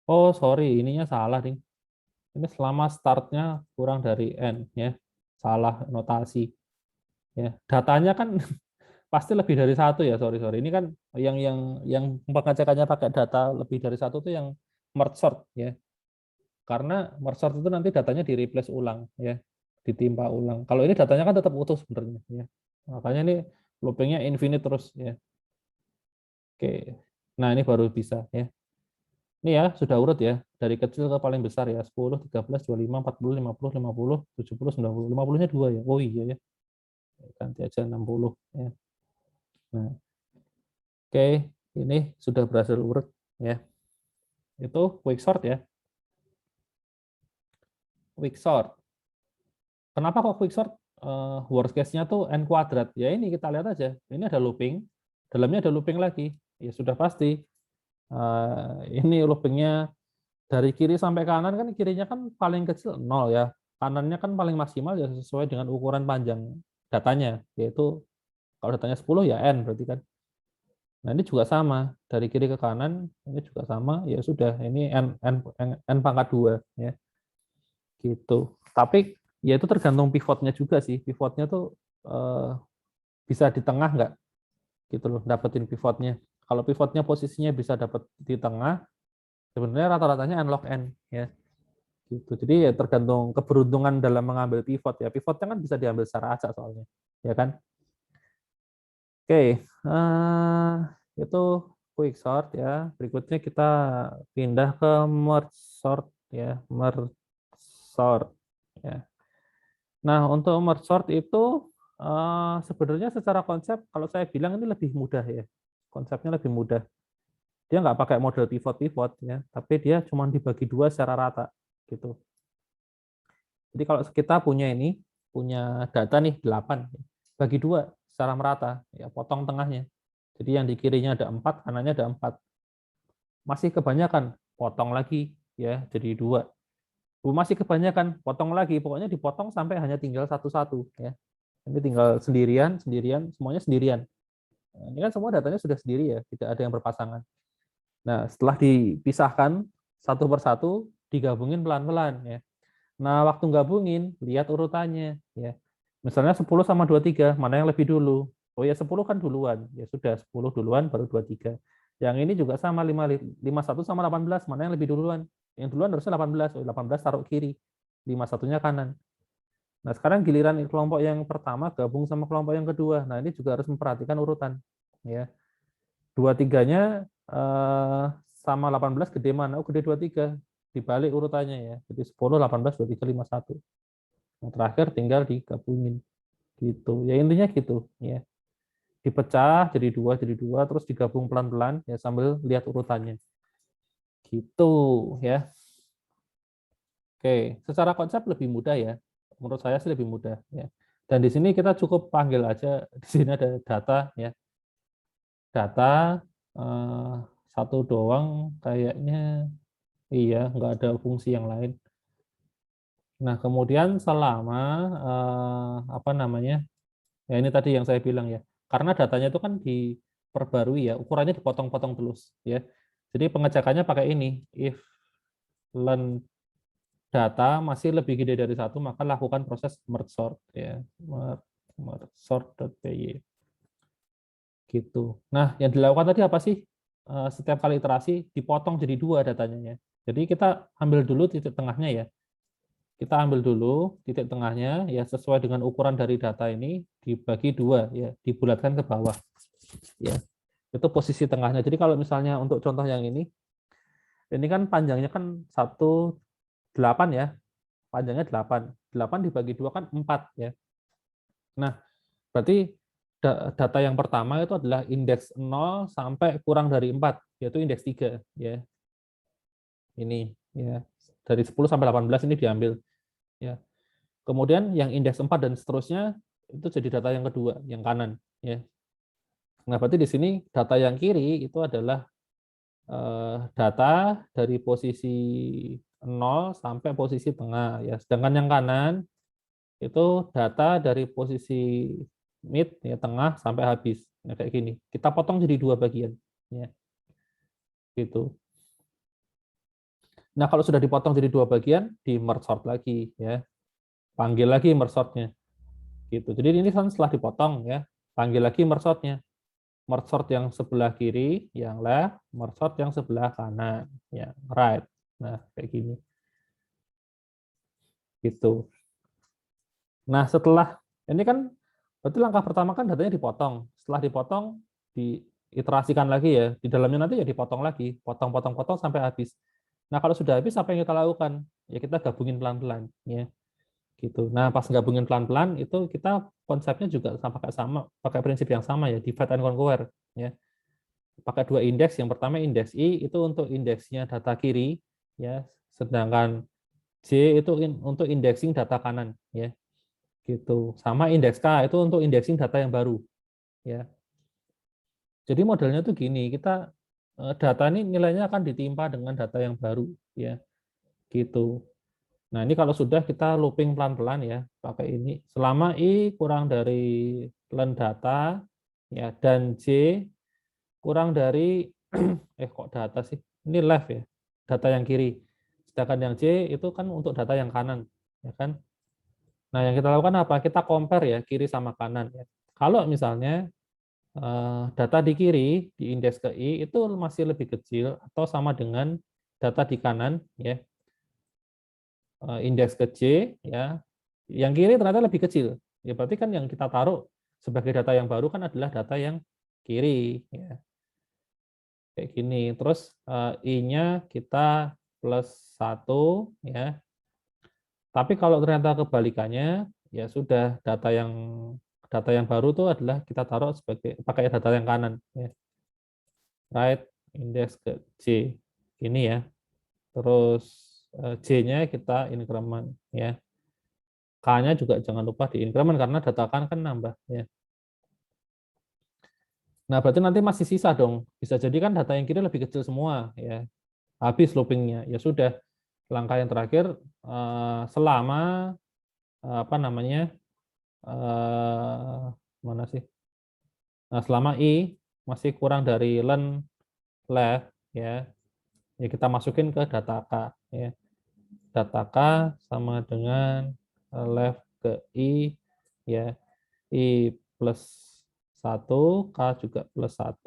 Oh, sorry, ininya salah, Ding. Ini selama startnya kurang dari n ya. Salah notasi. Ya, datanya kan pasti lebih dari satu ya, sorry sorry. Ini kan yang pengecekannya pakai data lebih dari satu itu yang merge sort ya. Karena merge sort itu nanti datanya di replace ulang ya, ditimpa ulang. Kalau ini datanya kan tetap utuh sebenarnya ya. Makanya ini loopingnya infinite terus ya. Oke. Nah, ini baru bisa ya. Ini ya sudah urut ya, dari kecil ke paling besar ya, 10, 13, 25, 40, 50, 50, 70, 90. 50-nya 2 ya. Oh iya ya. Ganti aja 60 ya. Nah, oke, ini sudah berhasil urut ya. Itu quicksort ya. Quicksort. Kenapa kok quicksort? Worst case-nya tuh n kuadrat. Ya ini kita lihat aja. Ini ada looping, dalamnya ada looping lagi. Ya sudah pasti. Ini loopingnya dari kiri sampai kanan kan, kirinya kan paling kecil 0 ya. Kanannya kan paling maksimal ya sesuai dengan ukuran panjang datanya, yaitu kalau datanya 10 ya n berarti kan. Nah, ini juga sama, dari kiri ke kanan ini juga sama, ya sudah, ini n pangkat 2 ya. Gitu. Tapi ya itu tergantung pivotnya juga sih. Pivotnya tuh bisa di tengah nggak? Gitu loh, dapetin pivotnya. Kalau pivotnya posisinya bisa dapat di tengah, sebenarnya rata-ratanya n log n ya. Gitu. Jadi ya tergantung keberuntungan dalam mengambil pivot ya. Pivotnya kan bisa diambil secara acak soalnya, ya kan? Oke, itu quick sort ya. Berikutnya kita pindah ke merge sort ya, merge sort ya. Nah, untuk merge sort itu sebenarnya secara konsep kalau saya bilang ini lebih mudah ya. Konsepnya lebih mudah. Dia nggak pakai model pivot-pivot ya, tapi dia cuma dibagi dua secara rata gitu. Jadi kalau kita punya ini, punya data nih 8, bagi dua secara merata, ya potong tengahnya. Jadi yang di kirinya ada 4, kanannya ada 4. Masih kebanyakan, potong lagi ya jadi 2. Masih kebanyakan, potong lagi, pokoknya dipotong sampai hanya tinggal satu-satu ya. Ini tinggal sendirian, sendirian, semuanya sendirian. Nah, ini kan semua datanya sudah sendiri ya, tidak ada yang berpasangan. Nah, setelah dipisahkan satu persatu, digabungin pelan-pelan ya. Nah, waktu gabungin, lihat urutannya ya. Misalnya 10 sama 23, mana yang lebih dulu? Oh ya 10 kan duluan. Ya sudah 10 duluan baru 23. Yang ini juga sama 51 sama 18, mana yang lebih duluan? Yang duluan harusnya 18. Oh, 18 taruh kiri. 51-nya kanan. Nah, sekarang giliran kelompok yang pertama gabung sama kelompok yang kedua. Nah, ini juga harus memperhatikan urutan ya. 23-nya sama 18 gede mana? Oh, gede 23. Dibalik urutannya ya. Jadi 10, 18, 23, 51. Yang terakhir tinggal digabungin gitu. Ya intinya gitu ya. Dipecah jadi dua terus digabung pelan-pelan ya sambil lihat urutannya. Gitu ya. Oke, secara konsep lebih mudah ya. Menurut saya sih lebih mudah ya. Dan di sini kita cukup panggil aja, di sini ada data ya. Data eh, satu doang kayaknya, iya nggak ada fungsi yang lain. Nah, kemudian selama apa namanya? Ya ini tadi yang saya bilang ya. Karena datanya itu kan diperbarui ya, ukurannya dipotong-potong terus ya. Jadi pengecekannya pakai ini, if len data masih lebih gede dari satu, maka lakukan proses merge sort ya. Merge sort.py gitu. Nah, yang dilakukan tadi apa sih? Setiap kali iterasi dipotong jadi dua datanya ya. Jadi kita ambil dulu titik tengahnya ya. Kita ambil dulu titik tengahnya ya sesuai dengan ukuran dari data ini dibagi dua ya, dibulatkan ke bawah ya. Itu posisi tengahnya. Jadi kalau misalnya untuk contoh yang ini kan panjangnya kan 1,8 ya. Panjangnya 8. 8 dibagi 2 kan 4 ya. Nah, berarti data yang pertama itu adalah indeks 0 sampai kurang dari 4, yaitu indeks 3 ya. Ini ya. Dari 10 sampai 18 ini diambil ya. Kemudian yang indeks 4 dan seterusnya itu jadi data yang kedua, yang kanan ya. Nah, berarti di sini data yang kiri itu adalah data dari posisi 0 sampai posisi tengah ya. Sedangkan yang kanan itu data dari posisi mid ya tengah sampai habis. Nah, kayak gini. Kita potong jadi dua bagian ya. Gitu. Nah, kalau sudah dipotong jadi dua bagian, di merge sort lagi ya. Panggil lagi merge sortnya. Gitu. Jadi ini kan setelah dipotong ya, panggil lagi merge sortnya. Merge sort yang sebelah kiri, yang left, merge sort yang sebelah kanan, yang right. Nah, kayak gini. gitu. Nah, setelah ini kan berarti langkah pertama kan datanya dipotong. Setelah dipotong, diiterasikan lagi ya. Di dalamnya nanti ya dipotong lagi, potong-potong-potong sampai habis. Nah, kalau sudah habis apa yang kita lakukan? Ya kita gabungin pelan-pelan ya. Gitu. Nah, pas gabungin pelan-pelan itu kita konsepnya juga sama, pakai prinsip yang sama ya, divide and conquer ya. Pakai dua indeks. Yang pertama indeks I itu untuk indeksnya data kiri ya, sedangkan J itu untuk indexing data kanan ya. Gitu. Sama indeks K itu untuk indexing data yang baru ya. Jadi modelnya tuh gini, kita data ini nilainya akan ditimpa dengan data yang baru ya. Gitu. Nah, ini kalau sudah kita looping pelan-pelan ya, pakai ini. Selama I kurang dari len data ya dan J kurang dari kok data sih? Ini left ya. Data yang kiri. Sedangkan yang J itu kan untuk data yang kanan, ya kan? Nah, yang kita lakukan apa? Kita compare ya kiri sama kanan ya. Kalau misalnya data di kiri di indeks ke I itu masih lebih kecil atau sama dengan data di kanan ya, indeks ke J ya, yang kiri ternyata lebih kecil. Ya berarti kan yang kita taruh sebagai data yang baru kan adalah data yang kiri ya. Kayak gini. Terus I-nya kita plus 1 ya. Tapi kalau ternyata kebalikannya ya sudah data yang baru itu adalah kita taruh sebagai pakai data yang kanan ya. Right index ke J ini ya. Terus J-nya kita increment ya. K-nya juga jangan lupa di increment karena data kan nambah ya. Nah, berarti nanti masih sisa dong. Bisa jadi kan data yang kiri lebih kecil semua ya. Habis loopingnya. Ya sudah. Langkah yang terakhir selama apa namanya? Mana sih? Nah, selama I masih kurang dari len left ya. Ya kita masukin ke data K ya. Data K sama dengan left ke I ya. I plus 1, K juga plus 1.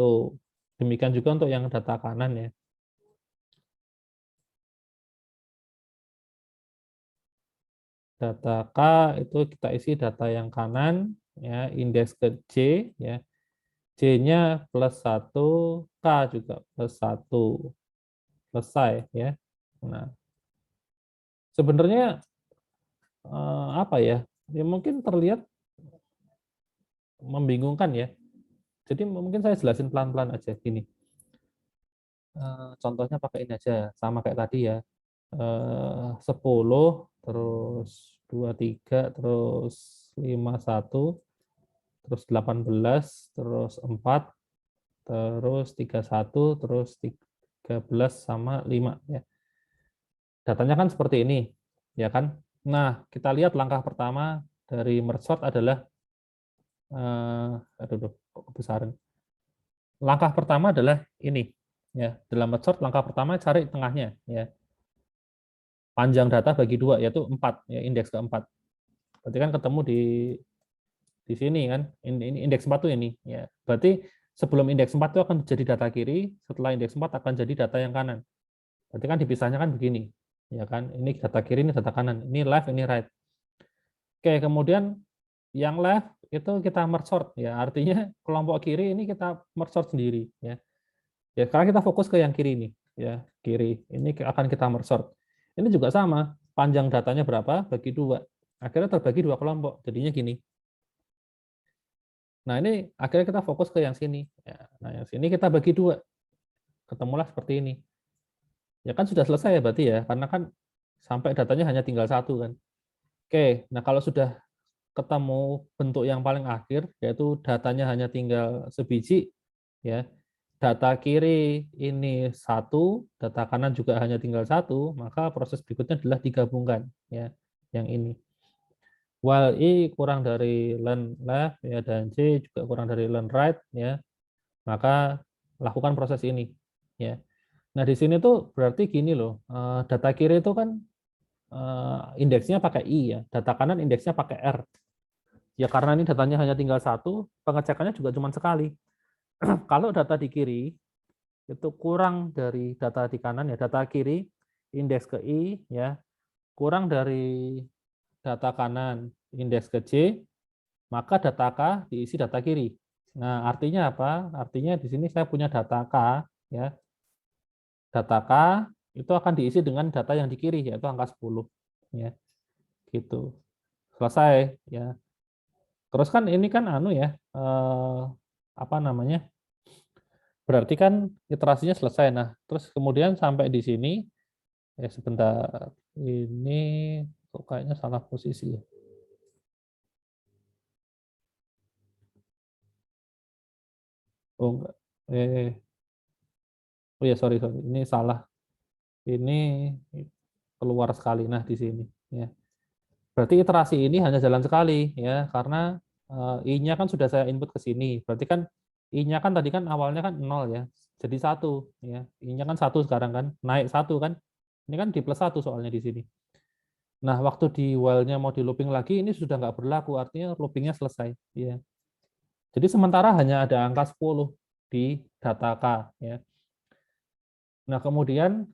Demikian juga untuk yang data kanan ya. Data K itu kita isi data yang kanan, ya indeks ke J, ya J-nya plus 1, K juga plus 1. Selesai ya. Nah, sebenarnya apa ya? Ya mungkin terlihat membingungkan ya. Jadi mungkin saya jelasin pelan-pelan aja gini. Contohnya pakai ini aja, sama kayak tadi ya. 10, terus 23, terus 51, terus 18, terus 4, terus 31, terus 13 sama 5 ya. Datanya kan seperti ini, ya kan? Nah, kita lihat langkah pertama dari merge sort adalah aduh, kok kebesaran. Langkah pertama adalah ini, ya. Dalam merge sort langkah pertama cari tengahnya, ya. Panjang data bagi 2 yaitu 4, ya indeks keempat. Berarti kan ketemu di sini kan. Ini indeks 4 tuh ini, ya. Berarti sebelum indeks 4 itu akan jadi data kiri, setelah indeks 4 akan jadi data yang kanan. Berarti kan dipisahnya kan begini, ya kan? Ini data kiri, ini data kanan. Ini left, ini right. Oke, kemudian yang left itu kita merge sort ya. Artinya kelompok kiri ini kita merge sort sendiri ya. Ya, sekarang kita fokus ke yang kiri ini ya, kiri. Ini akan kita merge sort. Ini juga sama, panjang datanya berapa bagi 2. Akhirnya terbagi 2 kelompok. Jadinya gini. Nah, ini akhirnya kita fokus ke yang sini ya. Nah, yang sini kita bagi 2. Ketemulah seperti ini. Ya kan sudah selesai ya berarti ya, karena kan sampai datanya hanya tinggal 1 kan. Oke, nah kalau sudah ketemu bentuk yang paling akhir, yaitu datanya hanya tinggal sebiji, ya data kiri ini 1, data kanan juga hanya tinggal 1, maka proses berikutnya adalah digabungkan, ya yang ini. While I kurang dari len left ya dan J juga kurang dari len right, ya maka lakukan proses ini, ya. Nah di sini tuh berarti gini loh, data kiri itu kan indeksnya pakai I ya, data kanan indeksnya pakai R. Ya karena ini datanya hanya tinggal 1, pengecekannya juga cuma sekali. Kalau data di kiri itu kurang dari data di kanan ya, data kiri indeks ke I ya kurang dari data kanan indeks ke J, maka data K diisi data kiri. Nah, artinya apa? Artinya di sini saya punya data K, ya. Data K itu akan diisi dengan data yang di kiri, yaitu angka 10. Ya, gitu. Selesai, ya. Terus kan ini kan anu ya, apa namanya? Berarti kan iterasinya selesai. Nah, terus kemudian sampai di sini, ya sebentar, ini kok kayaknya salah posisi ya. Oh enggak, oh ya sorry, ini salah. Ini keluar sekali. Nah di sini, ya. Berarti iterasi ini hanya jalan sekali, ya, karena I-nya kan sudah saya input ke sini. Berarti kan I-nya kan tadi kan awalnya kan 0 ya, jadi 1 ya. I-nya kan 1 sekarang kan, naik 1 kan. Ini kan di plus 1 soalnya di sini. Nah, waktu di while-nya mau di looping lagi, ini sudah nggak berlaku, artinya looping-nya selesai. Ya. Jadi sementara hanya ada angka 10 di data K. Ya. Nah, kemudian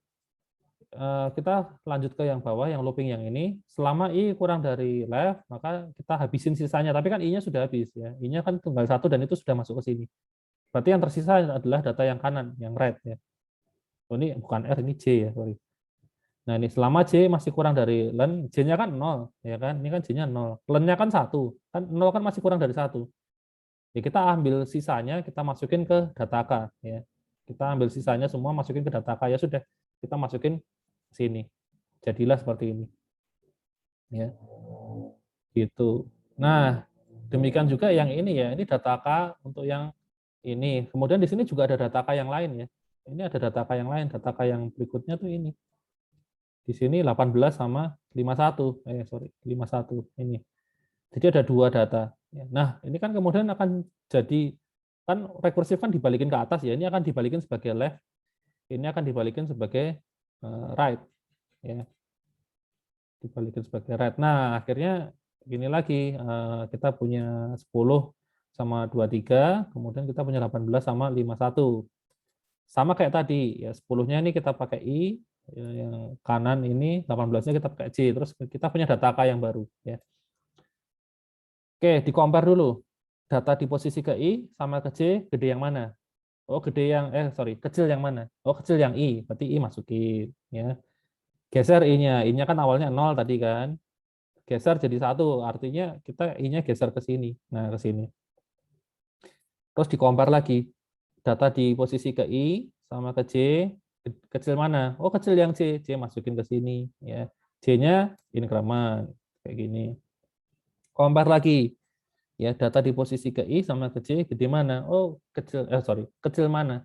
kita lanjut ke yang bawah, yang looping yang ini. Selama I kurang dari left, maka kita habisin sisanya. Tapi kan I-nya sudah habis. Ya. I-nya kan tunggal 1 dan itu sudah masuk ke sini. Berarti yang tersisa adalah data yang kanan, yang right. Ya. Oh, ini bukan R, ini J ya, sorry. Nah, ini selama J masih kurang dari len, J-nya kan 0, ya kan? Ini kan J-nya 0. Len-nya kan 1. Kan 0 kan masih kurang dari 1. Ya, kita ambil sisanya, kita masukin ke data K, ya. Kita ambil sisanya semua masukin ke data K, ya sudah. Kita masukin ke sini. Jadilah seperti ini. Ya. Gitu. Nah, demikian juga yang ini ya. Ini data K untuk yang ini. Kemudian di sini juga ada data K yang lain ya. Ini ada data K yang lain. Data K yang berikutnya tuh ini. Di sini 18 sama 51. Sorry, 51 ini. Jadi ada dua data. Nah, ini kan kemudian akan jadi, kan rekursif kan dibalikin ke atas ya. Ini akan dibalikin sebagai left. Ini akan dibalikin sebagai right. Ya. Dibalikin sebagai right. Nah, akhirnya gini lagi. Kita punya 10 sama 23. Kemudian kita punya 18 sama 51. Sama kayak tadi. Ya, 10-nya ini kita pakai I. Yang kanan ini 18-nya kita pakai J. Terus kita punya data K yang baru. Ya. Oke, di compare dulu. Data di posisi ke I sama ke J, gede yang mana? Oh, gede yang, kecil yang mana? Oh, kecil yang I, berarti I masukin. Ya. Geser I-nya. I-nya kan awalnya 0 tadi kan. Geser jadi 1, artinya kita I-nya geser ke sini. Nah, ke sini. Terus di compare lagi. Data di posisi ke I sama ke J, kecil mana? Oh, kecil yang J. J masukin ke sini. Ya. J-nya increment. Kayak gini. Compare lagi. Ya, data di posisi ke I sama ke J gede mana? Oh, kecil mana?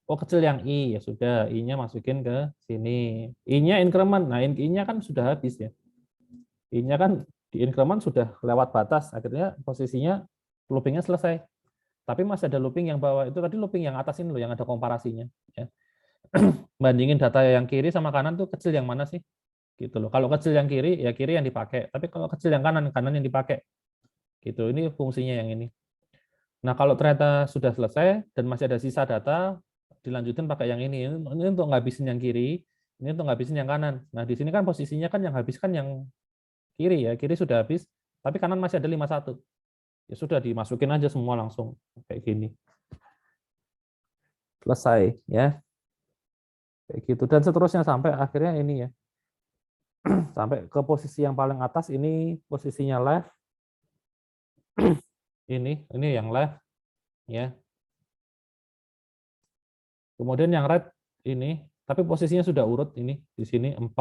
Oh, kecil yang I. Ya sudah, I-nya masukin ke sini. I-nya increment. Nah, I-nya kan sudah habis ya. I-nya kan di increment sudah lewat batas, akhirnya posisinya loopingnya selesai. Tapi masih ada looping yang bawah. Itu tadi looping yang atas ini loh, yang ada komparasinya. Ya. Bandingin data yang kiri sama kanan tuh kecil yang mana sih? Gitu loh. Kalau kecil yang kiri, ya kiri yang dipakai. Tapi kalau kecil yang kanan, kanan yang dipakai. Gitu. Ini fungsinya yang ini. Nah, kalau ternyata sudah selesai dan masih ada sisa data, dilanjutin pakai yang ini. Ini untuk ngabisin yang kiri, ini untuk ngabisin yang kanan. Nah, di sini kan posisinya kan yang habis kan yang kiri ya. Kiri sudah habis, tapi kanan masih ada 51. Ya sudah, dimasukin aja semua langsung kayak gini. Selesai ya. Kayak gitu, dan seterusnya sampai akhirnya ini ya. Sampai ke posisi yang paling atas, ini posisinya left. Ini yang left ya. Kemudian yang right ini, tapi posisinya sudah urut ini di sini 4,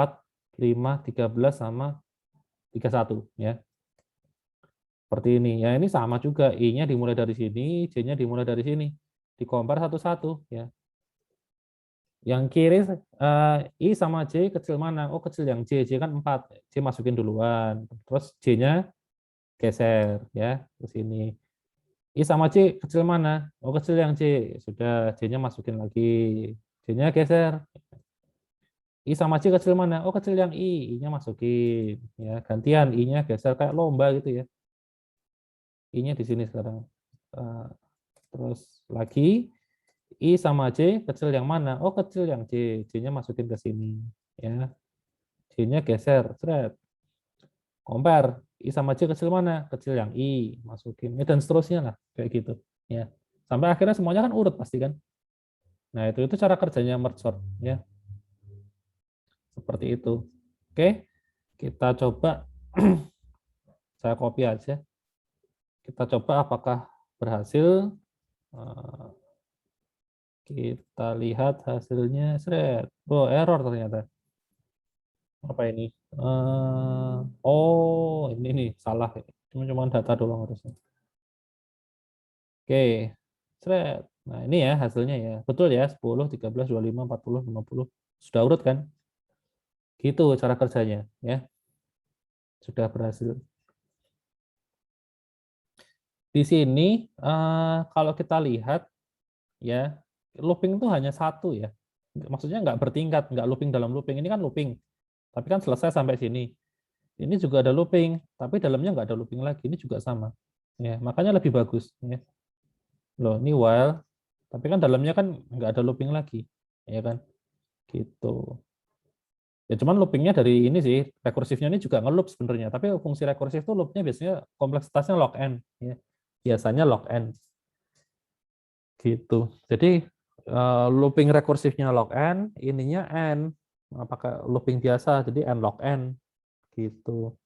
5, 13 sama 31 ya. Seperti ini. Ya, ini sama juga, I-nya dimulai dari sini, J-nya dimulai dari sini. Dikompar satu-satu ya. Yang kiri I sama J kecil mana? Oh, kecil yang J. J kan 4. J masukin duluan. Terus J-nya geser ya ke sini. I sama C kecil mana? Oh, kecil yang C. Sudah, J-nya masukin lagi. J-nya geser. I sama C kecil mana? Oh, kecil yang I. I-nya masukin. Ya, gantian I-nya geser kayak lomba gitu ya. I-nya di sini sekarang. Terus lagi I sama J kecil yang mana? Oh, kecil yang J. J-nya masukin ke sini. Ya. J-nya geser. Seret. compare I sama J kecil mana? Kecil yang I, masukin. Dan seterusnya lah, kayak gitu. Ya. Sampai akhirnya semuanya kan urut pasti kan. Nah, itu cara kerjanya merge sort ya. Seperti itu. Oke. Kita coba saya copy aja. Kita coba apakah berhasil. Kita lihat hasilnya. Oh, error ternyata. Apa ini? Oh, ini nih salah. Cuma data doang harusnya. Oke. Nah, ini ya hasilnya ya. Betul ya, 10, 13, 25, 40, 50. Sudah urut kan? Gitu cara kerjanya ya. Sudah berhasil. Di sini kalau kita lihat ya, looping itu hanya satu ya. Maksudnya nggak bertingkat, nggak looping dalam looping. Ini kan looping, tapi kan selesai sampai sini. Ini juga ada looping, tapi dalamnya nggak ada looping lagi. Ini juga sama. Ya, makanya lebih bagus. Ya. Loh, ini while, tapi kan dalamnya kan nggak ada looping lagi. Ya kan? Gitu. Ya cuman loopingnya dari ini sih, rekursifnya ini juga ngeloop sebenarnya. Tapi fungsi rekursif itu loopnya biasanya kompleksitasnya log n. Ya. Biasanya log n. Gitu. Jadi looping rekursifnya log n, ininya n. Apakah looping biasa, jadi n log n. Gitu.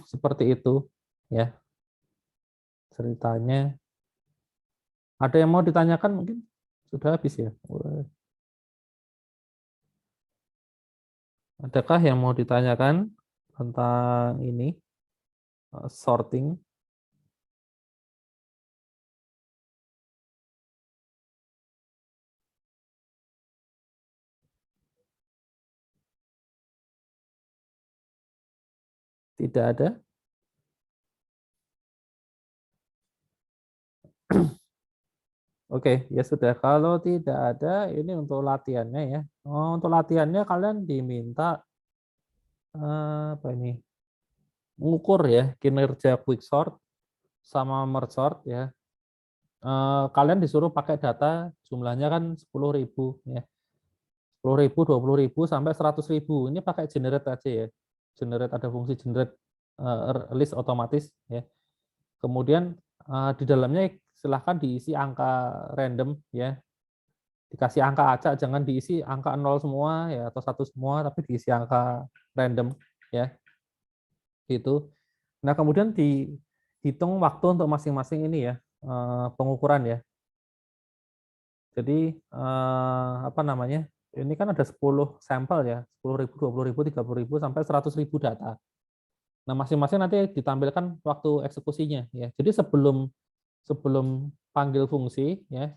Seperti itu. Ya, ceritanya. Ada yang mau ditanyakan mungkin? Sudah habis ya? Adakah yang mau ditanyakan tentang ini, sorting? Tidak ada? Oke, ya sudah. Kalau tidak ada, ini untuk latihannya ya. Oh, untuk latihannya kalian diminta apa ini? Mengukur ya kinerja quicksort sama merge sort ya. Kalian disuruh pakai data jumlahnya kan 10.000 ya. 10.000, 20.000 sampai 100.000. Ini pakai generate aja ya. Generate, ada fungsi generate list otomatis ya. Kemudian di dalamnya silahkan diisi angka random ya. Dikasih angka acak, jangan diisi angka 0 semua ya atau 1 semua, tapi diisi angka random ya. Gitu. Nah, kemudian dihitung waktu untuk masing-masing ini ya, pengukuran ya. Jadi apa namanya? Ini kan ada 10 sampel ya, 10.000, 20.000, 30.000 sampai 100.000 data. Nah, masing-masing nanti ditampilkan waktu eksekusinya ya. Jadi sebelum panggil fungsi ya,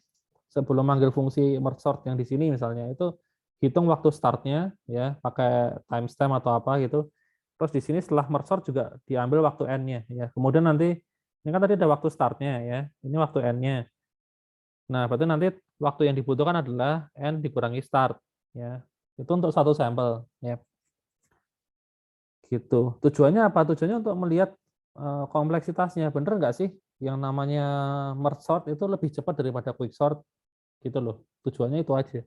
sebelum panggil fungsi merge sort yang di sini misalnya, itu hitung waktu startnya ya, pakai timestamp atau apa gitu. Terus di sini setelah merge sort juga diambil waktu n-nya ya. Kemudian nanti ini kan tadi ada waktu startnya ya, ini waktu n-nya. Nah, berarti nanti waktu yang dibutuhkan adalah n dikurangi start ya. Itu untuk satu sampel ya. Gitu. Tujuannya apa? Tujuannya untuk melihat kompleksitasnya. Bener nggak sih yang namanya merge sort itu lebih cepat daripada quick sort gitu loh. Tujuannya itu aja.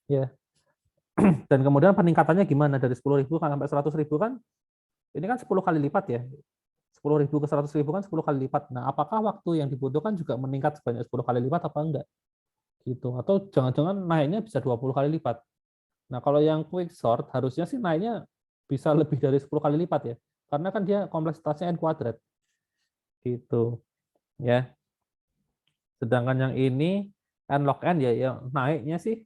Ya. Dan kemudian peningkatannya gimana dari 10.000 sampai 100.000 kan? Ini kan 10 kali lipat ya. 10.000 ke 100.000 kan 10 kali lipat. Nah, apakah waktu yang dibutuhkan juga meningkat sebanyak 10 kali lipat apa enggak? Gitu. Atau jangan-jangan naiknya bisa 20 kali lipat. Nah, kalau yang quick sort harusnya sih naiknya bisa lebih dari 10 kali lipat ya. Karena kan dia kompleksitasnya n kuadrat. Gitu. Ya. Sedangkan yang ini n log n ya yang naiknya sih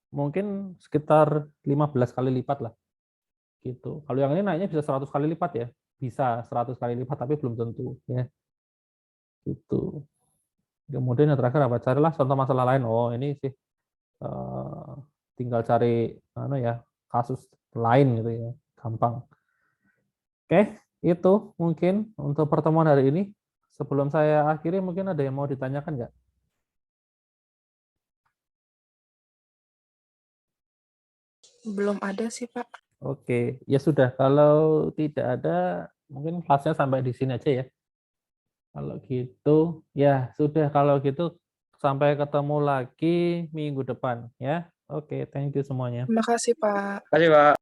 mungkin sekitar 15 kali lipat lah. Gitu. Kalau yang ini naiknya bisa 100 kali lipat ya. Bisa 100 kali lipat tapi belum tentu ya. Gitu. Kemudian yang terakhir apa? Carilah contoh masalah lain. Oh, ini sih tinggal cari ya kasus lain gitu ya. Gampang. Oke, itu mungkin untuk pertemuan hari ini. Sebelum saya akhiri mungkin ada yang mau ditanyakan nggak? Belum ada sih, Pak. Oke, ya sudah. Kalau tidak ada, mungkin kelasnya sampai di sini aja ya. Kalau gitu, ya sudah. Kalau gitu, sampai ketemu lagi minggu depan ya. Oke, thank you semuanya. Terima kasih, Pak. Terima kasih, Pak.